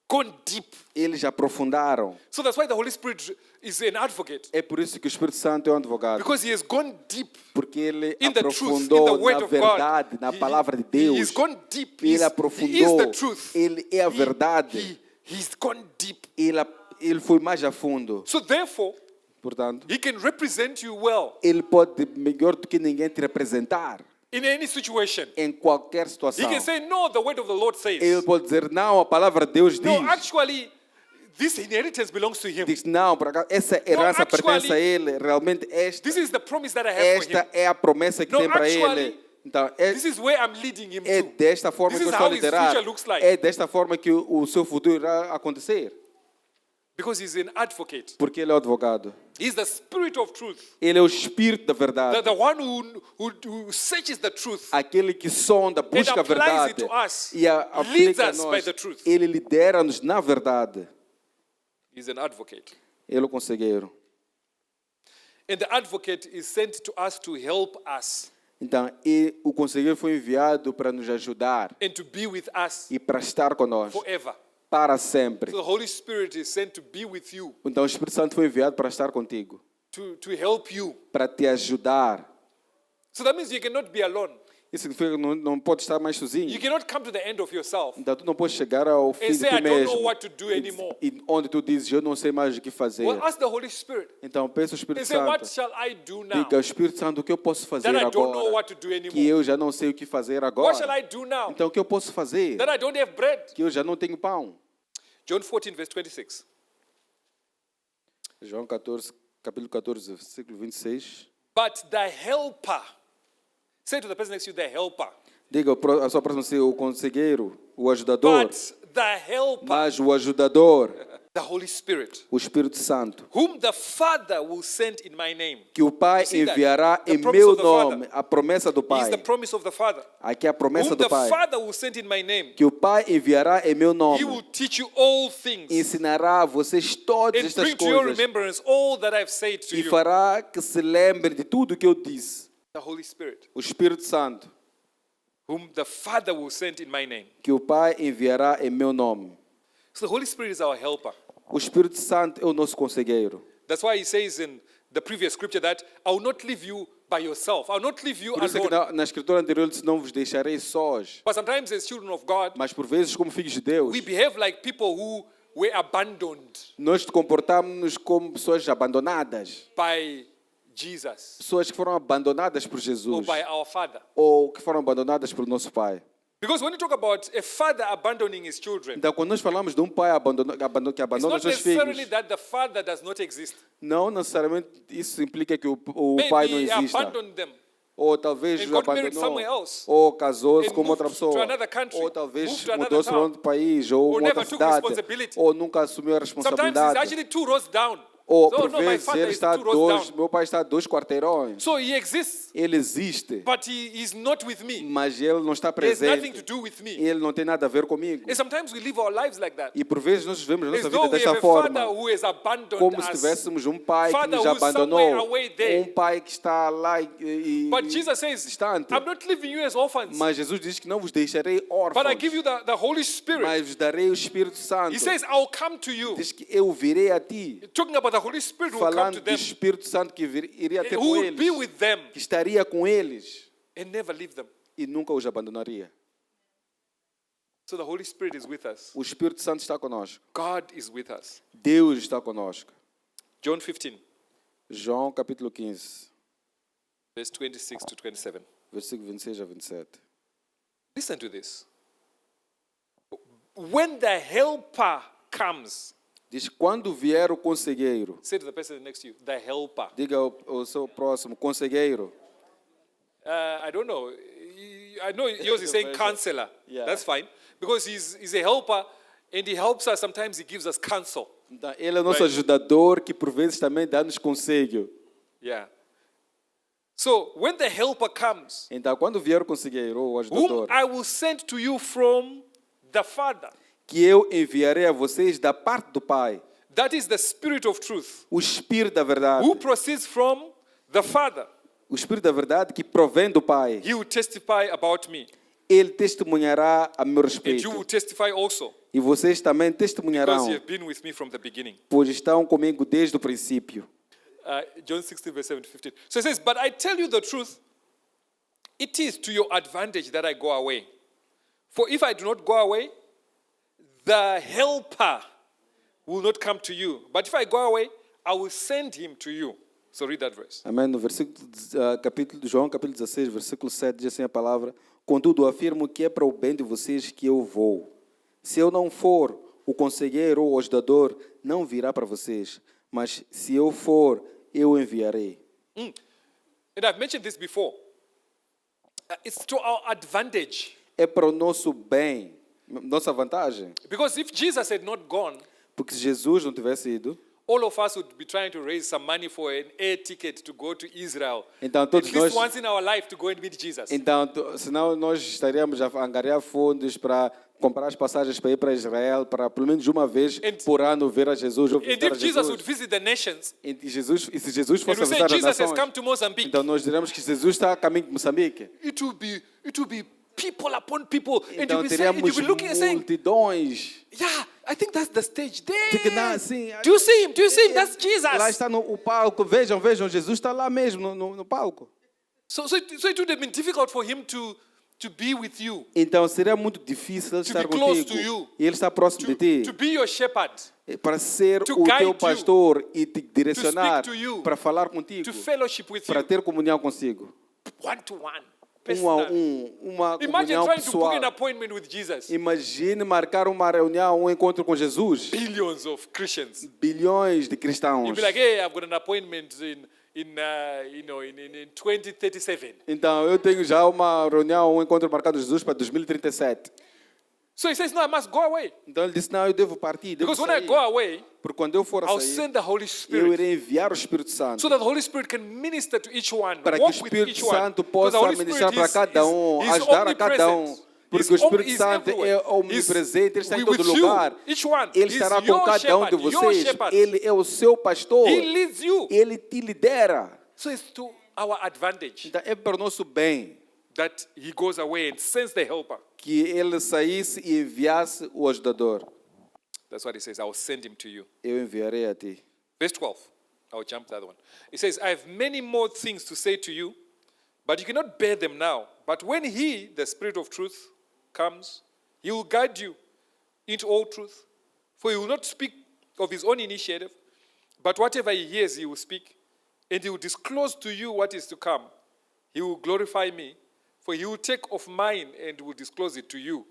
gone deep. eles aprofundaram. So that's why the Holy Spirit is an advocate. É por isso que o Espírito Santo é um advogado. Because he has gone deep Porque ele in the truth, in aprofundou the word na of verdade, God. na palavra de Deus. He's gone deep. Ele He is aprofundou. the truth. Ele é a verdade. He's gone deep. Ele foi mais a fundo. So therefore, Portanto, he can represent you well ele pode, melhor do que ninguém, te representar in any situation. em qualquer He situação. can say, no, the word of the Lord says. Ele pode dizer, não, a palavra de Deus diz. No, actually, this inheritance belongs to him. Diz, não, por acaso, essa herança actually, pertence a ele. Realmente, This is the promise that I have for him. esta é a promessa que No, tem para actually, ele. Então, é This is where I'm leading him é to. desta forma This que eu is estou a how his liderar. future looks like. É desta forma que o seu futuro irá acontecer. Because he's an advocate. Porque ele é o advogado. He's the spirit of truth. Ele é o espírito da verdade. The one who searches the truth. Aquele que sonda, busca a applies verdade it to us, e a leads aplica a us by nós. the truth. Ele lidera-nos na verdade. He's an advocate. Ele é o conselheiro. And the advocate is sent to us to help us Então, o conselheiro foi enviado para nos ajudar and to be with us e para estar conosco forever. para sempre. So the Holy Spirit is sent to be with you, Então, o Espírito Santo foi enviado para estar contigo, to help you. para te ajudar. So that means you cannot be alone. Isso significa que não pode estar mais You sozinho. cannot come to the end of yourself Então tu não podes chegar ao fim and de say, tu I don't know mesmo. what to do anymore. E onde tu dizes, eu não sei mais o que fazer. Well, ask the Holy Spirit Então peça ao and Espírito say, what Santo. shall I do now Diga ao Espírito Santo o que eu posso fazer that I don't know agora. what to do Que anymore? eu já não sei o que fazer What shall agora. I do now Então o que eu posso fazer? that I don't have bread? Que eu já não tenho pão. John 14, verse 26. João 14, capítulo 14, versículo 26. But the helper, say to the person next to you, the helper. Diga a sua próxima ser o conselheiro, o ajudador. But the helper, Mas o ajudador, the Holy Spirit, o Espírito Santo, whom the Father will send in my name. que o Pai see that? enviará The em promise meu of the nome, a promessa do He Pai. is the promise of the Father. Aqui é a promessa Whom do the Pai. Father will send in my name. Que o Pai enviará em meu He nome. will teach you all things Ensinará a vocês todas and estas bring to your coisas. remembrance all that I've said to E you. fará que se lembre de tudo o que eu disse. The Holy Spirit, O Espírito Santo, whom the Father will send in my name. que o Pai enviará em meu nome. So the Holy Spirit is our helper. O Espírito Santo é o nosso conselheiro. That's why he says in the previous scripture that I will not leave you by yourself. I will not leave you Por isso é que alone. na escritura anterior ele disse, não vos deixarei sós. But sometimes as children of God, Mas por vezes, como filhos de Deus, we behave like people who were abandoned nós comportamos como pessoas abandonadas. by Jesus Pessoas que foram abandonadas por or Jesus. by our Father. Ou que foram abandonadas pelo nosso Pai. Because when you talk about a father abandoning his children, Então, quando nós falamos de um pai que it's abandona not os seus necessarily filhos, that the father does not exist. não necessariamente isso implica que o pai não Maybe he exista. abandoned them Ou talvez and o got married somewhere abandonou. else. Ou casou-se and com outra moved to pessoa. another country, Ou moved talvez to another mudou-se para town, outro país. Ou or uma never outra took cidade. responsibility. Ou nunca assumiu a Sometimes he's responsabilidade. actually 2 rows down. Ou So, por no, my vezes father ele is está 2 rows down. meu pai está a 2 quarteirões. So he exists, Ele existe, but he is not with me. mas ele não está He has nothing to presente. do with me. Ele não tem nada a ver comigo. And sometimes we live our lives like that. E por vezes nós vivemos a As nossa though vida we desta have a father forma. who has abandoned Como se us. tivéssemos um pai que Father nos who's abandonou. somewhere away there. Um pai que está lá e But Jesus says, distante. I'm not leaving you as orphans, Mas Jesus diz que não vos deixarei but órfãos, I give you the Holy Spirit. mas vos darei o Espírito Santo. He says, I'll come to you. Diz que eu virei a ti, Talking about the Holy Spirit who will come falando to do them, Espírito Santo que iria ter who com will be eles, with them que estaria com eles and never leave them. e nunca os abandonaria. So the Holy Spirit is with us. O Espírito Santo está conosco. God is with us. Deus está conosco. John 15, João capítulo 15, verse 26 to 27. versículo 26 a 27. Listen to this. When the helper comes, Diz, quando vier o conselheiro, say to the person next to you, the helper. diga ao seu próximo, conselheiro. I don't know. I know yours is saying counselor. Yeah. That's fine. Because he's a helper and he helps us. Sometimes he gives us counsel. Então, ele é nosso Right. ajudador, que por vezes também dá-nos conselho. Yeah. So when the helper comes, Então, quando vier o conselheiro ou o whom ajudador, I will send to you from the Father, que eu enviarei a vocês da parte do Pai, that is the Spirit of truth, o Espírito da verdade, who proceeds from the Father. o Espírito da verdade que provém do Pai. He will testify about me, Ele testemunhará a meu and respeito. you will testify also, E vocês também because testemunharão, you have been with me from the beginning. pois estão comigo desde o princípio. John 16, verse 7 to 15. So it says, but I tell you the truth, it is to your advantage that I go away. For if I do not go away, the helper will not come to you. But if I go away, I will send him to you. So read that verse. Amém. No versículo, capítulo de João, capítulo 16, versículo 7, diz assim a palavra: contudo, afirmo que é para o bem de vocês que eu vou. Se eu não for, o conselheiro ou o ajudador não virá para vocês. Mas se eu for, eu o enviarei. And I've mentioned this before. It's to our advantage. É para o nosso bem, nossa vantagem. Because if Jesus had not gone, Porque se Jesus não tivesse ido, all of us would be trying to raise some money for an air ticket to go to Israel. Então, At todos least nós- once in our life to go and meet Jesus. então, senão nós estaríamos a angariar fundos para comprar as passagens para ir para Israel, para pelo menos uma vez And- por ano ver a Jesus ou And visitar a if Jesus Jesus. would visit the nations, E se Jesus and fosse we say visitar as Jesus has nações, come to Mozambique, então nós diremos que Jesus está a caminho de Moçambique. it will be people upon people, and Então you'll be saying, and teríamos you'll be looking and saying, multidões. yeah, I think that's the stage Fica there. assim, Do you see him? Do you see him? That's lá Jesus. está no o palco. Vejam, Jesus está lá mesmo no palco. So it would have been difficult for him to be with you, Então seria muito difícil ele To estar be close contigo to you. e ele estar próximo de ti to be your shepherd, para ser to o guide teu you, pastor e te direcionar to you, para falar contigo, to fellowship with para you, ter comunhão consigo. one to one, Um a personal. uma Imagine comunhão trying to book pessoal. an appointment with Jesus. Imagine marcar uma reunião, um encontro com Jesus. Billions of Christians. Bilhões de cristãos. You'd be like, hey, I've got an appointment in 2037. Então, eu tenho já uma reunião, um encontro marcado com Jesus para 2037. So he says, no, I must go away. Então ele disse, não, eu devo partir, devo Because when I sair. go away, Porque quando eu for a I'll sair, send the Holy eu Spirit irei enviar o Espírito Santo so that the Holy Spirit can minister to each one, para que o walk with Espírito each one. Santo Because the possa Holy ministrar Spirit para cada is ajudar a cada omnipresent. Porque o Espírito He's Santo é everywhere. omnipresente, ele está em with todo you, lugar. each one. Ele He's estará com your cada de shepherd, your vocês. shepherd. Ele é o seu pastor. He leads you. Ele te lidera. So it's to our advantage Então é para o nosso bem that he goes away and sends the helper. que ele saísse e enviasse o ajudador. That's what he says. I will send him to you. Eu enviarei a ti. Verse 12. I'll jump to the other one. It says, I have many more things to say to you, but you cannot bear them now. But when he, the Spirit of truth, comes, he will guide you into all truth. For he will not speak of his own initiative, but whatever he hears, he will speak. And he will disclose to you what is to come. He will glorify me, for he will take of mine and will disclose it to you.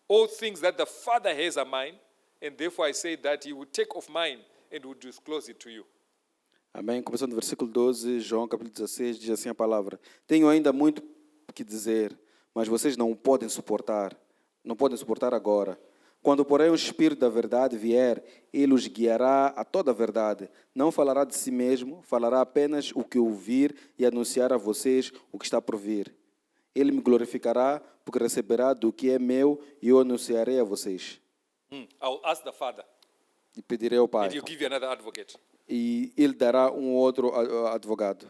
All things that the Father has are mine, and therefore I say that he will take of mine and will disclose it to you. Amém. Começando no versículo 12, João capítulo 16, diz assim a palavra. Tenho ainda muito que dizer, mas vocês não podem suportar agora. Quando, porém, o Espírito da verdade vier, ele os guiará a toda a verdade. Não falará de si mesmo, falará apenas o que ouvir e anunciar a vocês o que está por vir. Ele me glorificará, porque receberá do que é meu e eu anunciarei a vocês. I will ask the Father, E pedirei ao Pai. and he'll give you another advocate. E ele dará um outro advogado.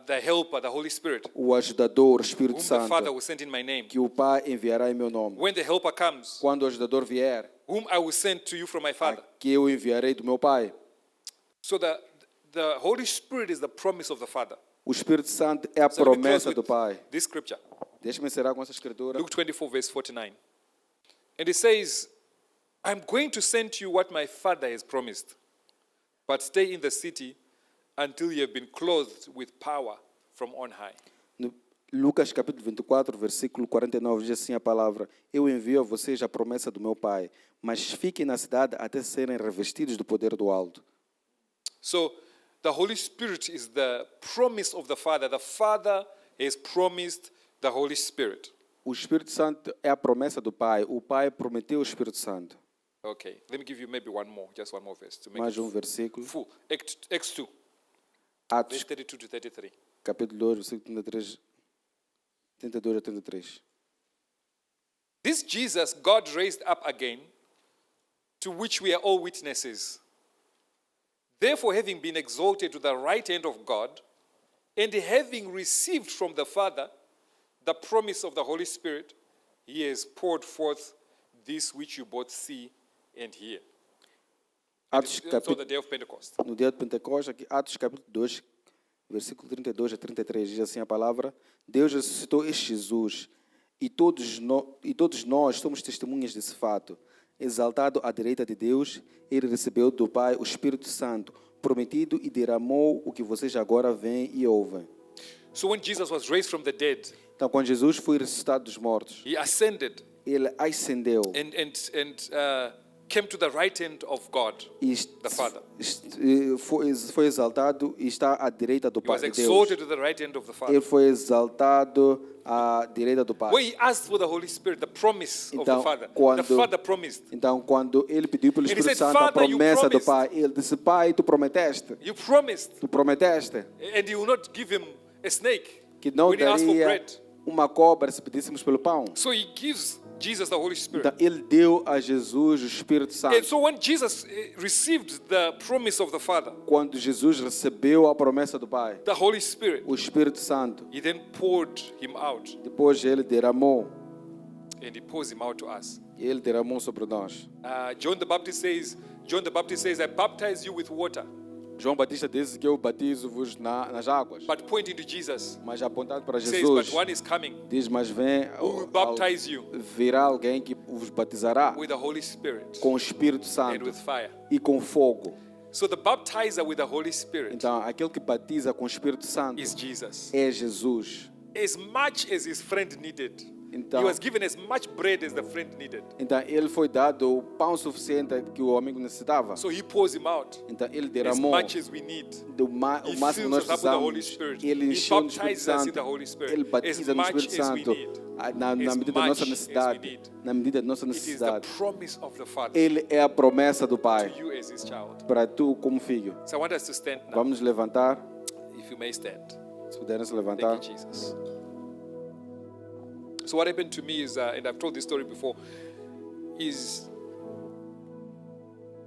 The helper, the Holy Spirit, O ajudador, o Espírito whom the Father Santo, will send in my name. que o Pai enviará em meu nome. When the helper comes, Quando o ajudador vier, whom I will send to you from my Father. que eu enviarei do meu Pai. So the Holy Spirit is the promise of the Father. O Espírito Santo é a So let me close promessa with do Pai. this scripture. Deixa-me encerrar com essa escritura. Luke 24, verse 49. And it says, I'm going to send to you what my Father has promised, but stay in the city until you have been clothed with power from on high. No Lucas capítulo 24, versículo 49, diz assim a palavra: Eu envio a vocês a promessa do meu Pai, mas fiquem na cidade até serem revestidos do poder do alto. So the Holy Spirit is the promise of the Father. The Father has promised the Holy Spirit. O Espírito Santo é a promessa do Pai. O Pai prometeu o Espírito Santo. Okay, let me give you maybe just one more verse to make Mais it versículo. full. Acts 2, Atos verse 32 to 33. capítulo 2, versículo 32 a 33. This Jesus God raised up again, to which we are all witnesses. Therefore, having been exalted to the right hand of God, and having received from the Father the promise of the Holy Spirit, he has poured forth this which you both see and hear. Atos So capítulo the day of Pentecost. No dia de Pentecostes, aqui, Atos capítulo 2, versículo 32 a 33, diz assim a palavra: Deus ressuscitou este Jesus, e todos nós somos testemunhas desse fato. Exaltado à direita de Deus, ele recebeu do Pai o Espírito Santo, prometido, e derramou o que vocês agora veem e ouvem. So when Jesus was raised from the dead, Então, quando Jesus foi ressuscitado dos mortos, he ascended ele ascendeu and came to the right hand of God, e the Father. foi exaltado e está à direita do He was Pai de Deus. exalted to the right hand of the Ele Father. foi exaltado à direita do Pai. Where he asked for the Holy Spirit, the promise of the Então, Father. quando- The Father promised. Então, quando ele pediu pelo And he Espírito said, Santo a "Father, you promessa do promised." Pai, ele disse: Pai, tu prometeste, You promised, tu prometeste and you will not give him a snake que não when he asked for daria bread. uma cobra se pedíssemos pelo pão. So he gives Jesus the Holy Spirit. Então, ele deu a Jesus o Espírito And Santo. so when Jesus received the promise of the Father, Quando Jesus recebeu a promessa do Pai, the Holy Spirit, o Espírito Santo, he then poured him out, depois ele derramou, and he pours him out to us. e ele derramou sobre nós. John the Baptist says, I baptize you with water, João Batista disse que eu batizo-vos nas águas, but pointing to Jesus. mas apontado para Says, Jesus, but one is coming diz, mas vem, who will baptize you virá alguém que vos batizará with the Holy Spirit com o Espírito and Santo with fire. e com fogo. So the baptizer with the Holy Spirit Então, aquele que batiza com o Espírito Santo is Jesus. é Jesus. As much as his friend needed, Então- he was given as much bread as the friend needed. Então, ele foi dado o pão suficiente que o amigo necessitava. So he pours him out Então, ele as derramou much as we need. o He máximo que fills nós us up with the Holy precisamos. Spirit. Ele He encheu no Espírito baptizes us in Santo. the Holy Spirit. Ele As batiza no much Espírito as we Santo need. na As medida da nossa much as we necessidade. need. Na medida da nossa It is the necessidade. promise of the Father Ele é a promessa do to Pai you as his child. para tu como filho. So I want us to stand now. Vamos nos levantar. If you may stand. Se puderem se Thank levantar. you, Jesus. So what happened to me is, and I've told this story before, is,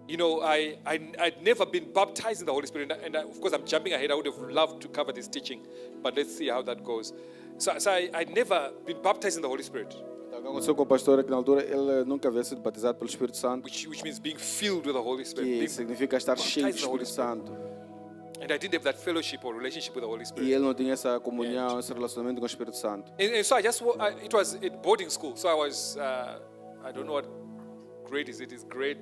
you know, I'd never been baptized in the Holy Spirit. And of course, I'm jumping ahead. I would have loved to cover this teaching, but let's see how that goes. So I'd never been baptized in the Holy Spirit, Então, o que aconteceu com o pastor é que na altura ele nunca havia sido batizado pelo Espírito Santo, which means being filled with the Holy Spirit. que Being, significa estar cheio do baptized in the Holy Espírito Spirit. Santo. and I didn't have that fellowship or relationship with the Holy E Spirit. ele não tinha essa comunhão, esse relacionamento com o Espírito Santo. And so it was at boarding school. So I was, I don't know what grade is it. It's grade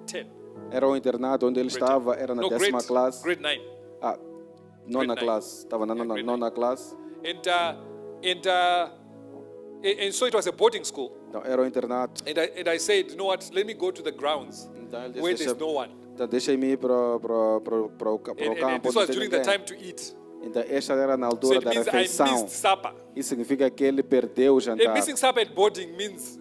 10. Era um internato onde ele Grade estava, 10. era na No, 10ª classe. grade 9. Ah, nona Grade classe. Estava na Yeah, grade nona classe. And so it was a boarding school. Então, era um internato. And I said, you know what, let me go to the grounds Então, ele where disse, there's no one. então, deixa-me ir para o And campo. this onde was tem during the ninguém. time to eat. Então, esta era na So altura it da means I refeição. missed supper. Isso significa que ele perdeu o And jantar. missing supper at boarding means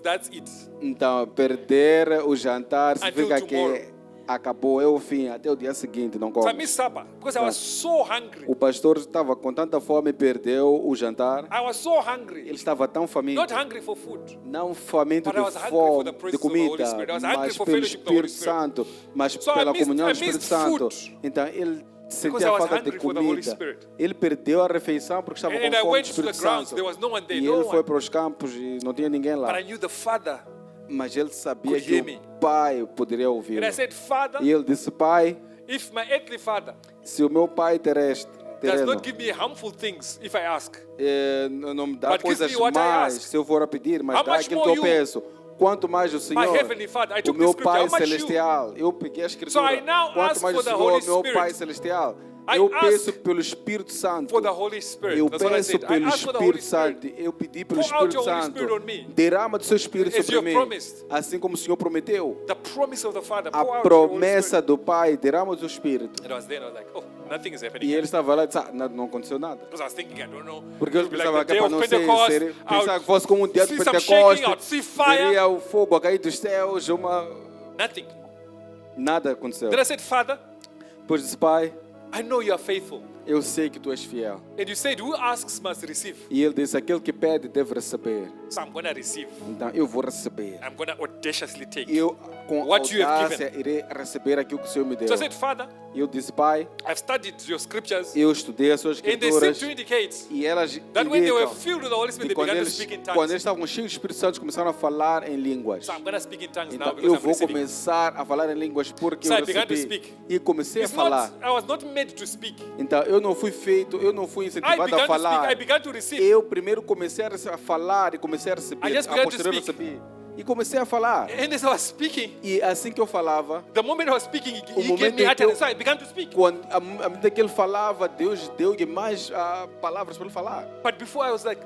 that's it. Então, perder o jantar significa Until tomorrow. que acabou, é o fim, até o dia seguinte não So I come. missed supper because I was so hungry. O pastor estava com tanta fome e perdeu o jantar. I was so hungry. Ele estava tão faminto, Not hungry for food. não faminto But I de was hungry for fome, the de presence of the Holy comida, Spirit. I was hungry mas for pelo fellowship with the Holy Espírito Santo, mas So I pela missed- comunhão I do Espírito missed Santo. food. Então ele Because sentia I was falta de hungry for the Holy comida. Spirit. Ele perdeu a refeição porque estava And com I fome do went to the Espírito grounds. Santo. There was no one there. E No ele foi one. para os campos e não tinha ninguém lá. But I knew the Father. Mas ele sabia Could que hear me. o Pai poderia ouvi-lo. And I said, Father, E ele disse, Pai, if my earthly father se o meu Pai does terreno not give me harmful things if I ask, não me dá But give coisas me what I mais ask. se eu for a pedir, mas How dá much aquilo que more eu you, peço. Quanto mais o Senhor, Heavenly Father, I o took meu the scripture, Pai how much you? Celestial, eu peguei a So Escritura. I now Quanto ask mais for o the Senhor, Holy meu Spirit. Pai Celestial, I eu ask peço pelo Espírito Santo. for the Holy Spirit. Eu That's what I peço said. I pelo ask for the Holy Espírito Santo. Spirit. Eu pedi pelo Pour out Espírito your Holy Santo. Spirit on me. Derrama do seu Espírito As sobre you mim. have promised. Assim como o Senhor prometeu. The promise of the Father. A Pour out your Holy promessa Spirit. do Pai, derrama o seu Espírito. And I was there and I was like, oh, nothing is happening. E ele estava lá e disse, não aconteceu nada. Because I was thinking, I don't know. Porque eu It would be pensava like que the day para of não Pentecost, ser, I would pensava que fosse como um dia de see some shaking, I Pentecostes, would see fire. veria o fogo a cair dos céus, Nothing. nada aconteceu. Then I said, Father, Depois disse, Pai, I know you are faithful. eu sei que tu és fiel. And you said, who asks must receive. E ele disse, aquele que pede deve receber. So I'm going to receive. Então eu vou receber. I'm going to audaciously take. Eu, com What you have audácia, irei receber aquilo que o Senhor me deu. So I said, Father, E eu disse, Pai, I've studied your scriptures. eu estudei as suas And they seem escrituras to indicate e elas that when they were indicam filled with the Holy que Spirit, they quando began to eles, speak in quando tongues. eles estavam cheios do Espírito Santo, começaram a falar em línguas. So I'm going to speak in tongues now Então because eu I'm vou receiving. começar a falar em línguas porque So eu I began to recebi. speak. E comecei a It's falar. not, I was not made to speak. Então eu não fui I incentivado began a to speak. falar. I began to receive. Eu primeiro comecei a falar e comecei a receber. I just A began to posterior speak. recebi. E comecei a falar. And as I was speaking, E assim que eu falava, the moment I was speaking, O he momento gave me em que utterance. eu- So I began to speak. quando, à medida que ele falava, Deus deu-lhe mais palavras para ele falar. But before I was like,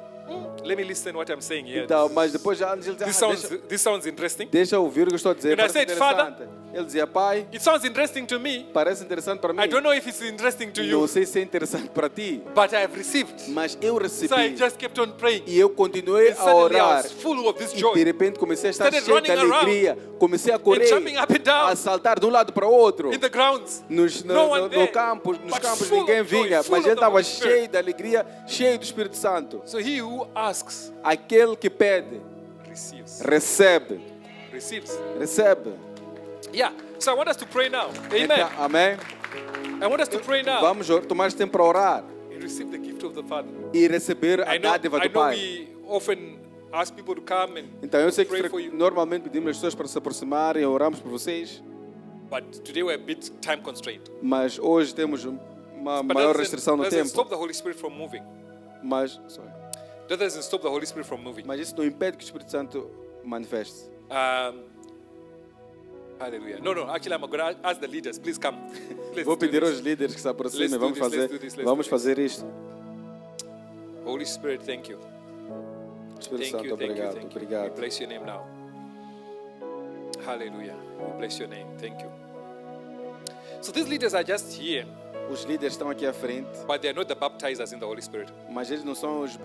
let me listen what I'm saying here. Então, mas depois já antes ele dizia, This sounds interesting. deixa eu ouvir o que eu estou a dizer. And I Parece said, interessante. Ele dizia, Pai, It sounds interesting to me. parece interessante para mim. I don't know if it's interesting to Não you, sei se é interessante para ti, but I have received. mas eu recebi. So I just kept on praying. E eu continuei And a suddenly I orar. was full of this E de joy. repente comecei a estar Started cheio de running around alegria. Comecei a correr, jumping up and down. a saltar de um lado para o outro. In the grounds. Nos No one there. campos But campos full ninguém of joy, vinha, full mas of ele the estava Holy Spirit. cheio de alegria, cheio do Espírito Santo. So he who asks Aquele que pede, receives. recebe. Receives. Recebe. Yeah. So I want us to pray now. Amen. Então, amém? I want us to pray now Vamos tomar este tempo para orar and receive the gift of the Father. e receber a I know dádiva do we Pai. often ask people to come and Então eu sei que pray for you. normalmente pedimos as pessoas para se aproximarem e oramos por vocês. But today we're a bit time constrained. Mas hoje temos uma But maior that restrição no doesn't tempo. stop the Holy Spirit from moving. Mas That doesn't stop the Holy Spirit from moving. isso não impede que o Espírito Santo manifeste. Hallelujah. No. Actually, I'm going to ask the leaders. Please come. Let's Vou do pedir this. aos líderes que se Let's aproximem. do Vamos this, fazer, let's do this, let's vamos do this. fazer isto. Holy Spirit, thank you. Espírito Thank Santo, you, thank you, obrigado, thank you. We obrigado. bless your name now. Hallelujah. We bless your name. Thank you. So these leaders are just here, Os líderes estão aqui à frente, but they are not the baptizers in the Holy Spirit. mas eles não são as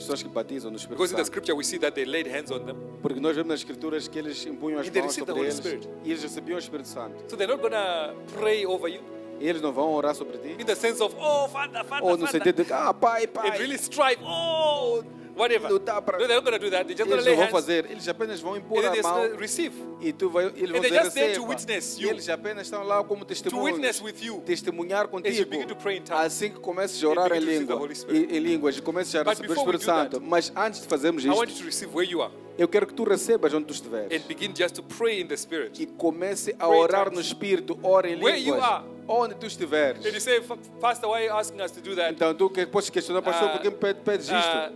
pessoas que batizam no Espírito Because in the Santo. scripture we see that they laid hands on them. Porque nós vemos nas Escrituras que eles impunham as And they mãos received the sobre Holy eles Spirit. e eles recebiam o Espírito Santo. So they're not going to pray over you E eles não vão orar sobre ti, in the sense of, oh, Father, ou no Father, sentido de pai, and pai. really strive, oh, whatever. No, Lutar para- they're not going to do that. They're just going Eles to lay não vão hands fazer, eles apenas vão impor and a they're just mão going to receive. e eles vão they're dizer just there to receba. witness E you. eles apenas estão lá como To testemunhas, witness with you. testemunhar As you contigo. begin to pray in tongues. Assim que começas a orar And em begin to receive the língua, Holy Spirit. em línguas e começas a But receber o before we Espírito do that, Santo. Mas antes de fazermos I want isto, you to receive where you are eu quero que tu recebas onde tu estiveres and begin just to pray in the Spirit. e comece a Pray in orar tongues. no Espírito, ora em Where you línguas. are. Onde tu estiveres. And you say, Pastor, why are you asking us to do that? Então tu podes questionar, pastor, por que me pedes isto?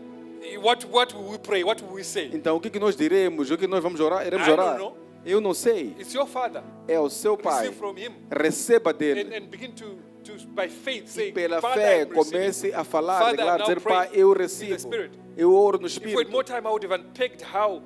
What will we pray? What will we say? Então o que nós diremos? O que nós vamos orar? Iremos I orar? don't know. Eu não sei. It's your Father. É o seu Pai. Receive from Him Receba dele. and begin to by faith, E say, pela Father, fé I'm receiving. comece a falar, Father, declarar, now dizer, pray Pai, eu in the recebo. Spirit. Eu oro no If we had Espírito. more time, I would have unpacked how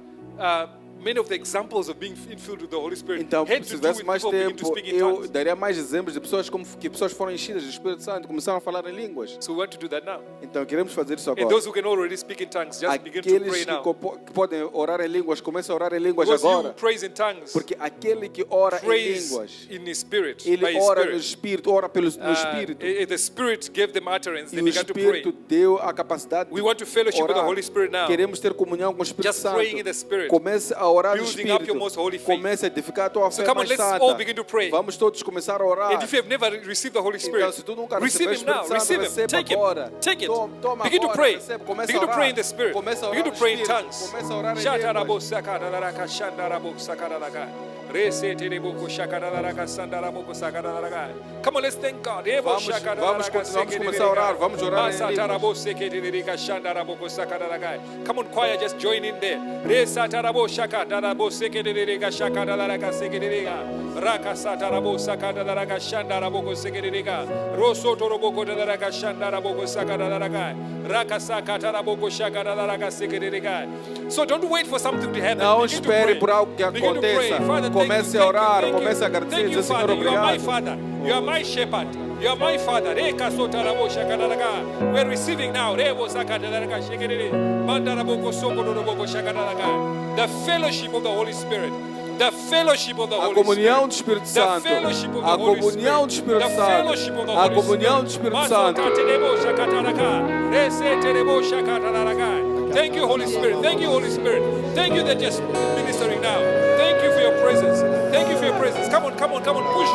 many of the examples of being filled with the Holy Spirit Então, had se to do tivesse with mais people beginning to tempo, speak in eu tongues. daria mais exemplos de pessoas que pessoas foram enchidas do Espírito Santo, começaram a falar em línguas. So we want to do that now. Então queremos fazer isso And agora. those who can already speak in tongues, just begin to Aqueles pray que, now. que podem orar em línguas, comecem a orar em línguas Because you agora. praise in tongues, Porque aquele que ora em praise línguas, in His Spirit, by ele His ora no Spirit. Espírito, ora no Espírito. The Spirit gave them utterance. E They o began to pray. Espírito deu a capacidade We de want to fellowship with the orar. Holy Spirit now. Queremos ter comunhão com o Espírito Just praying in the Santo. Spirit. Comece a orar no Building up your most holy Espírito. faith. Comece a edificar a tua So fé come on, mais let's santa. all begin to pray. Vamos todos começar a orar. And if you have never received the Holy Spirit, Então, se tu nunca receive recebeste Him o now. Espírito Santo, Receive Him. receba Take Him. agora. Take Him. Toma Begin to agora, pray. recebe. Começa Begin a to orar. pray in the Spirit. Começa a orar Begin no to pray in Espírito. tongues. Começa a orar em Shatarabo línguas. sakadaraka shandarabo sakadaraka. Reseterebo shakadaraka sandarabo sakadaraka. Come on, let's thank God. Ebo Vamos shakadaraka começar a orar. Vamos orar em línguas. Masatarabo seketerika shandarabo sakadaraka. Come on, choir, just join in there. Resatarabo shakadarabo seketerika shakadaraka seketerika. Raka satarabo sakadaraka shandarabo seketerika. Rosotorobo kodaraka shandarabo sakadaraka. Raka sakatarabo shakadaraka seketerika. So don't wait for something to happen. Não Begin to espere pray. por algo que Begin to pray. aconteça. Father, thank Comece you, a orar, thank you, comece a thank agradecer, you, dizer, Senhor, Father. You are my obrigado. Father. You are my shepherd. You are my Father. Reka sotarabo shakadaraga. We're receiving now. Rebo sakadaraga shekerere. Mandaraboko sokoroboko shakadaraga. The fellowship of the Holy Spirit. The fellowship of the A Holy comunhão do Spirit. Espírito The Santo. fellowship of the A Holy comunhão do Spirit. Espírito The Santo. fellowship of the A Holy comunhão do Spirit. Espírito Santo. Masokaterebo shakataraga. Reseterebo shakataraga. Thank you, Holy Spirit. Thank you, Holy Spirit. Thank you that you're ministering now. Thank you for your presence. Thank you for your presence. Come on, come on, come on. Push.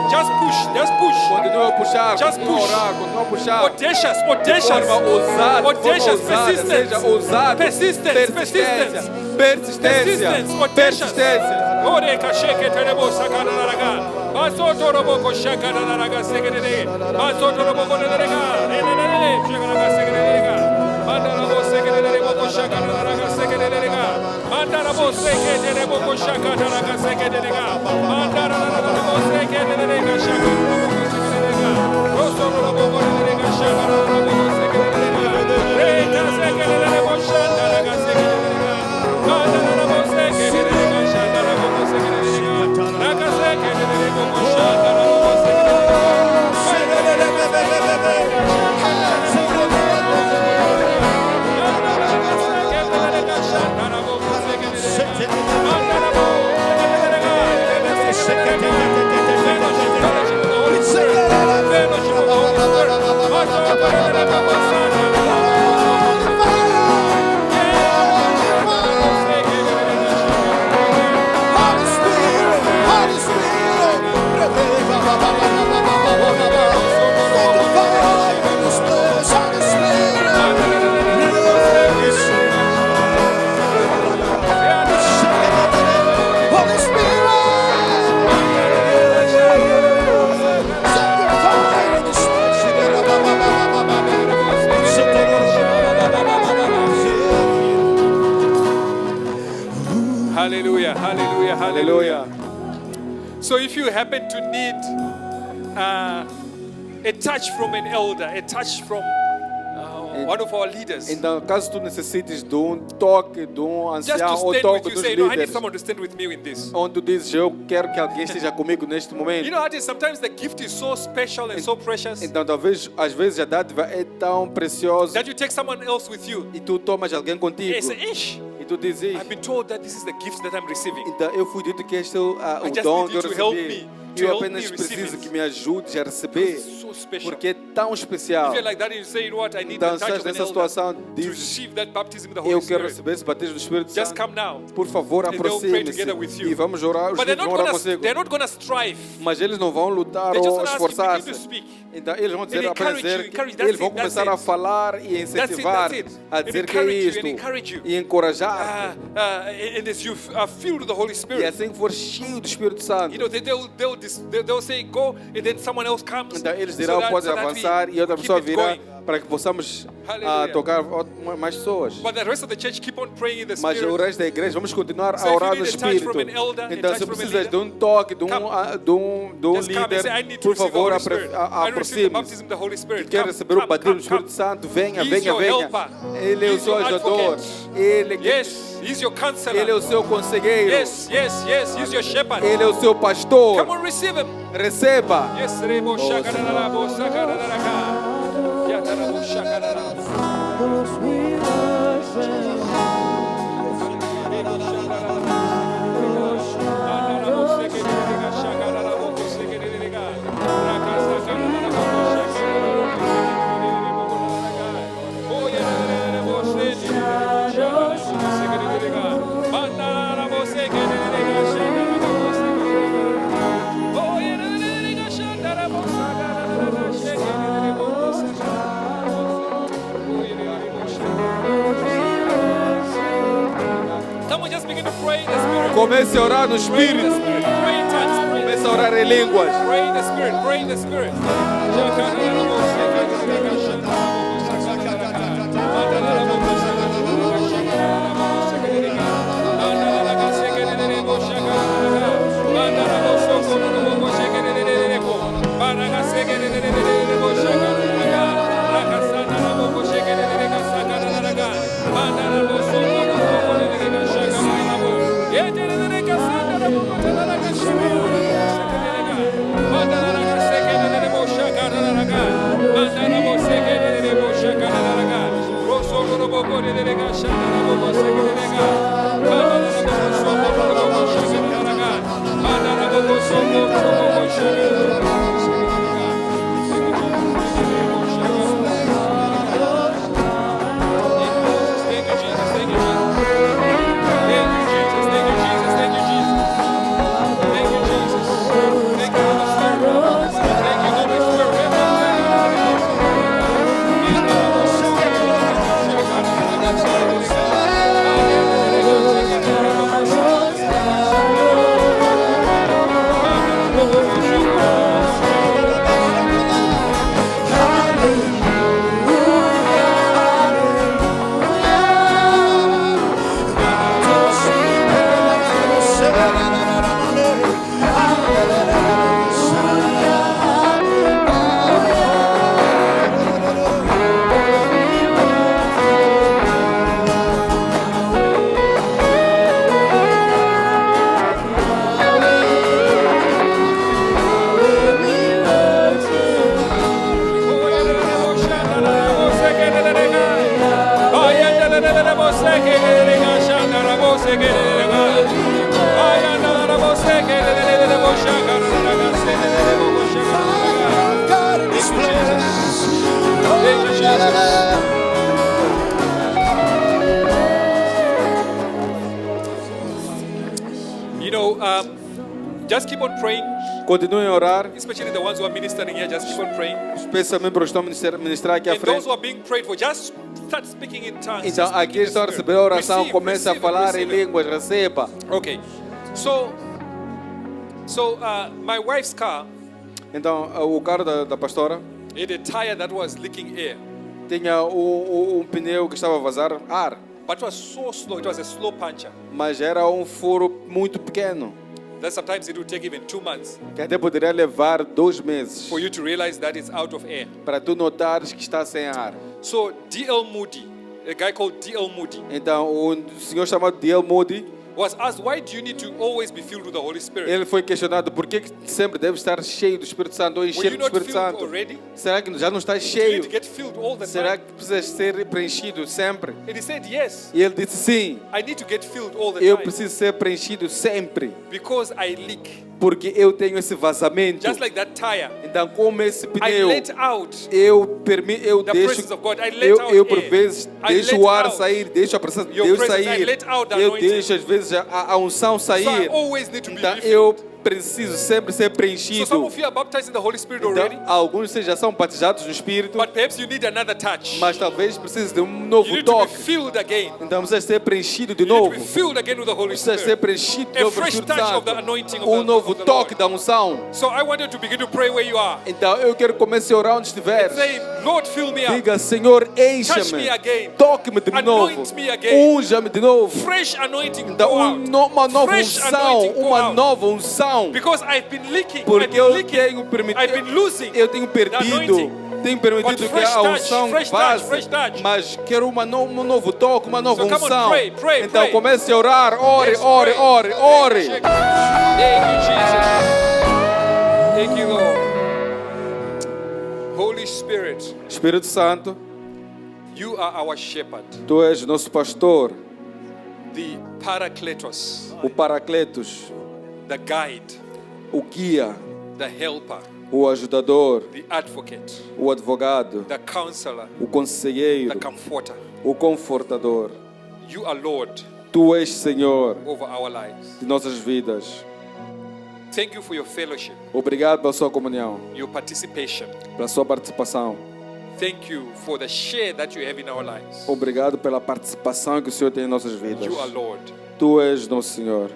Just push. Just push. Continua a puxar, Just continua a push. orar, continua a puxar. Audacious, De audacious. forma ousada, Audacious, persistence. seja ousado, Persistence, persistência, Persistence, audacious. persistência. Ore kasheke terebo sakadaraga. Masotorobo ko shakadaraga segerere. Masotorobo ko derega. Nenenene shakadaraga segerere. Mandarabo segerere ko shakadaraga segerere. Mandarabo segerere ko shakadaraga segerere. Mandarabo segerere ko shakadaraga. Rosorobo ko derega shakadaraga segerere. Reka segerere ko shakadaraga segerere. Mandarabo segerere ko shakadaraga segerere. Raka segerere ko shakadaraga Holy Spirit, Hallelujah, hallelujah, hallelujah. Aleluia. So if you happen to need a touch from an elder, a touch from one of our leaders, Então, caso tu necessites de toque de just to ancião ou stand toque with you, dos say, no, I need líderes, someone to stand with me in this. onde tu dizes, eu quero que alguém esteja comigo neste momento. You know how it is? Sometimes the gift is so special and so precious Então, talvez, às vezes, a dádiva é tão preciosa that you take someone else with you. e tu tomas alguém contigo And you say, Ish, e tu dizes, I've been told that this is the gift that I'm receiving. então eu fui dito que este é o I just dom need que eu you to help recebi. me, Eu help apenas me receive preciso it. que me ajudes a receber, So special. porque é tão You especial. feel like that, you say, you know what? I need Então, the touch estás of an nessa elder situação, to dizes, receive that baptism in the Holy eu quero Spirit. receber esse batismo do Espírito Just Santo. come now. Por favor, they'll pray aproxime-se together with you. e vamos orar, os But they're líderes not vão orar gonna, consigo. they're not gonna strive. Mas eles não vão lutar They're just ou gonna ask you, begin to esforçar-se. speak. Então eles vão dizer, And apenas encourage you, dizer, encourage, eles vão that's it, começar a that's it. falar e a incentivar, That's it. a And dizer que é encourage you, isto and encourage you. e encorajar. And as you are filled with the Holy E Spirit, assim que for cheio do Espírito you Santo, know, they'll say go, and then someone else comes. então eles so dirão, that- pode so that avançar we e outra keep pessoa it virá going. para que possamos Hallelujah. tocar mais pessoas. But the rest of the church keep on praying in the Mas o Spirit. resto da igreja, vamos continuar So a if orar you no need a touch Espírito. from an elder, a Então, touch se from a precisas leader, de toque, de come. um Just come and say, I líder, need to por receive the favor, Holy Spirit. I receive the aproxime-se. baptism of the Holy Spirit. Quer Come, receber o come, batismo do come, come. Espírito Santo? Venha, He's venha, your venha. helper. Ele é o He's seu your ajudador. advocate. Ele, Yes, He's your counselor. ele é o seu conselheiro. Yes, yes, yes, He's your shepherd. Ele é o seu pastor. Come on, receive Him. Receba. Yes, Rebo Shakarabo Sakaraka. Yatarabo Shakarabo. Come on, just begin to pray in the Spirit. Comece a orar no Pray in the Espírito. Spirit. Pray in tongues. Pray in the Comece a orar em línguas. Pray in the Spirit. Pray in the Spirit. You know, just keep on praying, Continuem a orar, especially the ones who are ministering here. Just keep on praying. especialmente para os que estão a ministrar aqui à And those frente. who are being prayed for, just start speaking in tongues. Então, Just speak aqui in the estão a Spirit. receber a oração, Receive, comece a receive it, falar em receive it. línguas, receba. Okay, so my wife's car Então, o carro da pastora had a tire that was leaking air. tinha um pneu que estava a vazar ar. But it was so slow. It was a slow puncher. mas era um furo muito pequeno, That sometimes it would take even 2 months que até poderia levar 2 meses for you to realize that it's out of air. para tu notares que está sem ar. So D.L. Moody, a guy called D.L. Moody, Então, o senhor chamado D.L. Moody, was asked, why do you need to always be filled with the Holy Spirit? ele foi questionado por que sempre deve estar cheio do Espírito Santo ou Were encher you do not Espírito filled Santo. already? Será que já não está Do you cheio? need to get filled all the Será time? que precisa ser preenchido sempre? And he said, yes, E ele disse sim, I need to get filled all the eu time preciso ser preenchido sempre, because I leak. porque eu tenho esse vazamento. Just like that tire. Então, como esse I pneu, let out eu the deixo, presence of God. I let out eu por air. vezes I deixo let o ar out sair, deixo a presença de your Deus presence. I sair, let out the eu anointing. deixo às vezes a unção So I sair. always need to be Então, refilled. eu preciso sempre ser So preenchido. some of you are baptized in the Holy Spirit already, Então, alguns de vocês já são batizados no Espírito, but perhaps you need another touch. mas talvez precise de um You novo need to be toque. filled again. Então, precisa ser preenchido de You need to novo. be filled again with the Holy Precisa ser Spirit. preenchido de A novo pelo fresh Espírito touch of the Santo. anointing of Um the, novo of the toque Lord. da unção. So I want you to begin to pray where you are. Então, eu quero começar a orar onde estiver. Say, Lord, fill me up. Diga, Senhor, Touch me encha-me. again. Toque-me de novo. Anoint me again. Unja-me de novo. Fresh anointing Então, go out. uma nova Fresh unção. anointing go Uma out. nova unção. Because I've been leaking. I've Porque been eu leaking. tenho permitido. I've been losing Eu tenho perdido. anointing. Tenho permitido But que fresh a touch, unção fresh touch, passe. fresh touch. Mas quero um novo toque, uma nova So come on, unção. pray, pray, Então pray. comece a orar. Ore, Yes, ore, pray. ore, ore. Thank you, Jesus. Thank you, Lord. Holy Spirit, Espírito Santo, you are our shepherd, Tu és nosso pastor, the Parakletos, o Paracletos, the guide, o guia, the helper, o ajudador, the advocate, o advogado, the counselor, o the conselheiro, comforter. o confortador. You are Lord Tu és Senhor over our lives. de nossas vidas. Thank you for your fellowship, Obrigado pela sua comunhão, your participation. pela sua participação. Thank you for the share that you have in our lives. Obrigado pela participação que o Senhor tem em nossas vidas. You are Lord. Tu és nosso Senhor.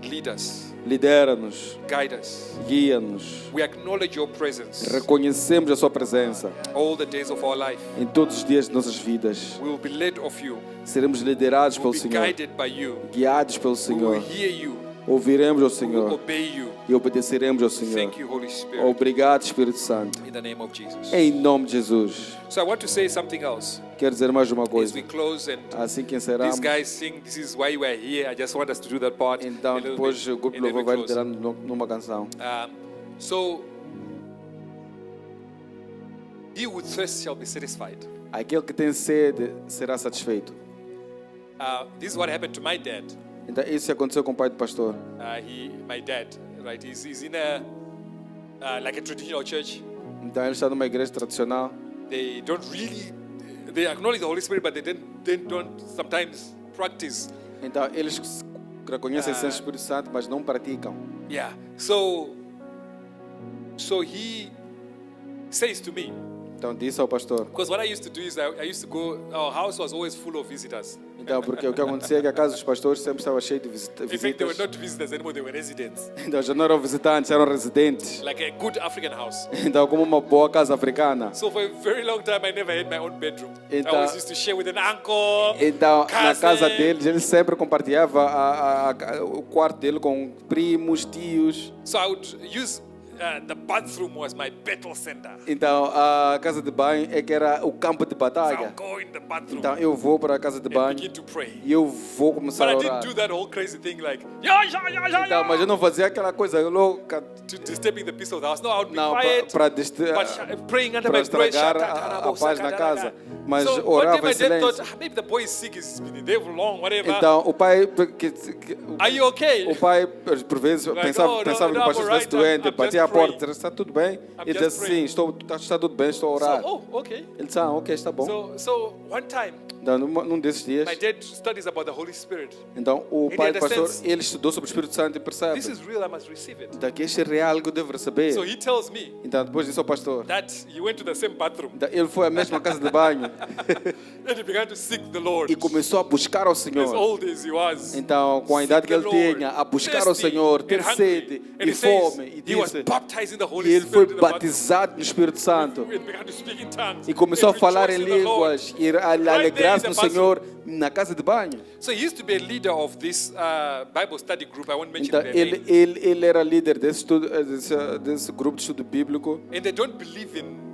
Lead us, Lidera-nos, guide us. guia-nos. We acknowledge your presence Reconhecemos a sua presença all the days of our life. em todos os dias de nossas vidas. We will be led of you. Seremos liderados We pelo will be Senhor, guided by you. guiados pelo We will Senhor. hear you. Ouviremos ao We will Senhor obey you. e obedeceremos ao Senhor. Thank you, Holy Spirit. Obrigado, Espírito Santo. In the name of Jesus. Em nome de Jesus. So I want to say something else Quero dizer mais uma as coisa. we close, and Assim que these encerramos, guys sing, "This is why we are here." I just want us to do that part. então a little depois bit, o grupo and de then we louvor vai close. liderar numa canção. So, he who thirsts shall be satisfied. Aquele que tem sede será satisfeito. This is what happened to my dad. Então isso aconteceu com o pai do pastor. My dad, right? He's in a like a traditional church. Então ele está numa igreja tradicional. They don't really, they acknowledge the Holy Spirit, but they don't sometimes practice. Então eles reconhecem ser Espírito Santo, mas não praticam. Yeah. So he says to me, Então disse ao pastor. because what I used to do is I used to go. Our house was always full of visitors. Então porque o que acontecia é que a casa dos pastores sempre estava cheia de In fact, they were visitas. not visitors anymore; they were residents, Então já não eram visitantes, eram residentes. like a good African house. Então como uma boa casa africana. So for a very long time, I never had my own bedroom. I Então- always used to share with an uncle. Então, na cousin. casa deles, ele sempre compartilhava o quarto dele com primos, tios. So I would use the bathroom was my battle center. Então, a casa de banho é que era o campo de So I'll batalha. go in the bathroom Então, eu vou para a casa de and banho begin to pray. e eu vou começar But a I orar. didn't do that whole crazy thing like yeah. Então, mas eu não fazia aquela coisa louca, To disturbing the peace of the house. No, I would be não, quiet. para But praying under para my breath. estragar a paz na casa. Mas So one day orava my em dad thought, silêncio. maybe the boy is sick, he's been there for long, whatever. Então, o pai, Are you okay? o pai por vezes Like, pensava, oh, no, pensava que no, o pastor I'm all estivesse right, doente, I'm batia just à porta, praying. está tudo bem? I'm Ele just disse assim, está tudo bem, estou a So, orar. oh, okay. Ele disse, ok, está bom. So one time, Então, num desses dias, my dad studies about the Holy Spirit. então o Ele pai do pastor, understands. ele estudou sobre o Espírito Santo e percebe. This is real, I must receive it. Então, que este é real que eu devo receber. So he tells me Então, depois disse ao pastor. that he went to the same bathroom Então, ele foi à mesma casa de banho and he began to seek the Lord. e começou a buscar ao As Senhor. old as he was. Então, com a idade que ele tinha, a buscar ao Senhor, ter sede e fome. E he was disse, baptized in the Holy E ele foi Spirit. in the month- batizado no Espírito Santo. and began to speak in tongues. E começou a and falar rejoice em in the Lord. línguas e a alegrar-se there no in the bathroom. Senhor na casa de banho. So he used to be a leader of this Bible study group. I won't mention Então, their name. ele era líder desse grupo de estudo bíblico. And they don't believe in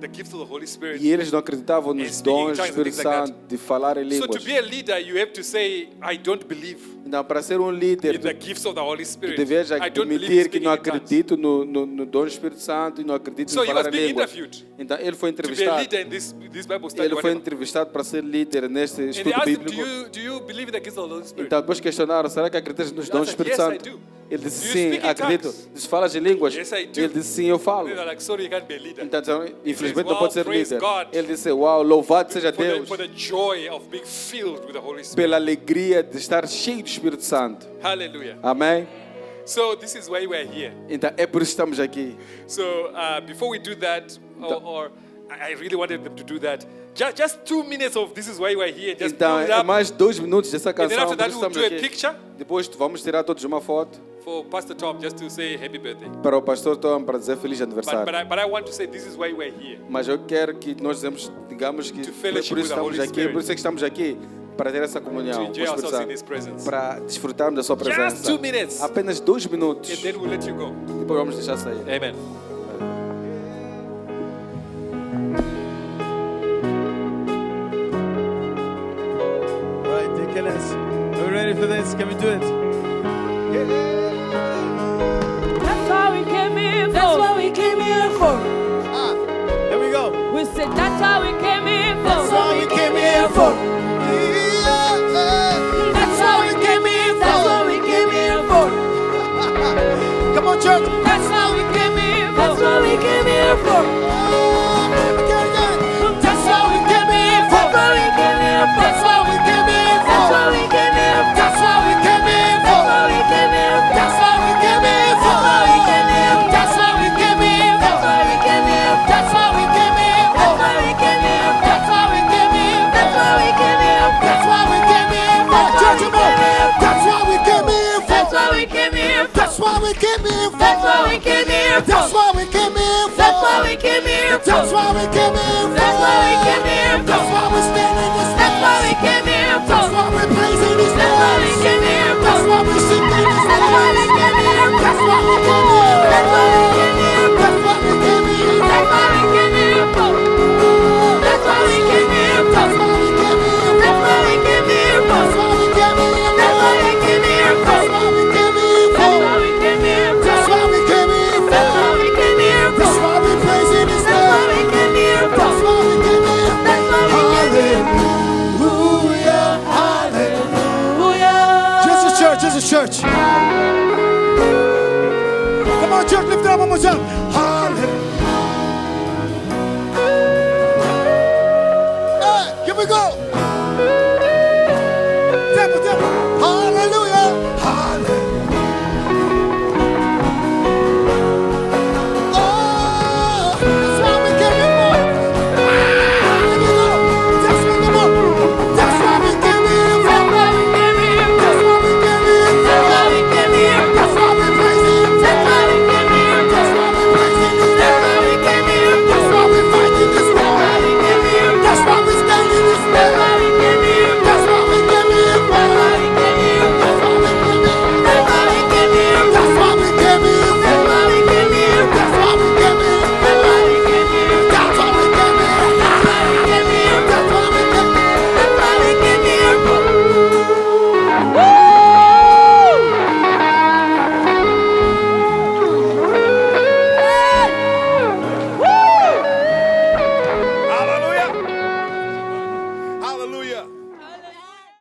the gifts of the Holy Spirit. E eles não acreditavam And nos speaking in dons do tongues and Espírito things like that. Santo, de falar em So to línguas. be a leader, you have to say, I don't believe Então, para ser um líder, in the tu gifts of the Holy Spirit. deves I don't believe in admitir que speaking não in tongues. acredito no dom do Espírito Santo e não acredito So em he falar was em being línguas. interviewed Então, ele foi To be a entrevistado. leader in this Bible study. Ele foi whatever. entrevistado para ser líder neste And they estudo asked him, bíblico. do you believe in the gifts of the Holy Spirit? Então, depois questionaram, será que acreditas nos dons do answered, Espírito "Yes, I Santo? do." Ele disse, Do you sim, speak in acredito. tongues? Disse, falas em línguas? Yes, I do. Ele disse, sim, eu falo. And they're like, sorry, you can't be a leader. Então, infelizmente, "Wow, não pode ser praise líder. God." Ele disse, uau, louvado seja For the, Deus for the joy of being filled with the Holy Spirit. pela alegria de estar cheio do Espírito Santo. Hallelujah. Amém? So this is why we're here. Então, é por isso que estamos aqui. So before we do that, or I really wanted them to do that, just 2 minutes of this is why we're here. Just Então, build it é up. mais 2 minutos dessa And then canção. after Por that, isso we'll estamos do a aqui. picture Depois vamos tirar todos uma foto for Pastor Tom just to say happy birthday. para o pastor Tom para dizer feliz But aniversário. I want to say this is why we're here. Mas eu quero que nós digamos que To por fellowship isso with the estamos Holy aqui, Spirit. por isso é que estamos aqui para ter essa To comunhão com o enjoy Espírito ourselves in His Santo, presence. para desfrutarmos da sua Just presença. 2 minutes. Apenas 2 minutos. And then we'll let you go. Depois vamos deixar sair. Amen. All right, deaconess, are we ready for this? Can we do it? That's why we came here for. That's what we came here for. Here we go. We said that's why we came here for. That's what we came here for. That's what we came here for. That's what we came here for. Come on, church. That's what we came here for. That's what we came here for. That's what we came here for. That's what we came here for. That's what we came here for. That's what we came here for. That's what we came here for. That's what we came here for. That's what we came here for. That's what we came here for. That's what we came here for. That's what we came here for. That's what we came here for. Church, come on. That's what we came here for. That's why we came here for. That's what we came here for. That's why we came here for. That's what we came here for. That's why we came here for. That's why we came here for. That's why we came here for. That's why we stand in this That's why we place. came here for. That's why we praising His That's why we name. came here for. That's why we sing in His That's why we name. came here for. That's why we came here. That's why we came here for. That's why we came here. That's why we came here for. That's why we came here for. That's why we came here. That's why we came here for. That's why we came here. That's why we came here for. That's why we came here. That's why we came here for. That's why we came here. That's why we came here for. That's why we praising His That's why we name. came here for. That's why we came here. That's why we came here for. Hallelujah, hallelujah. Just a church, just a church. Come on, church, lift it up one more time.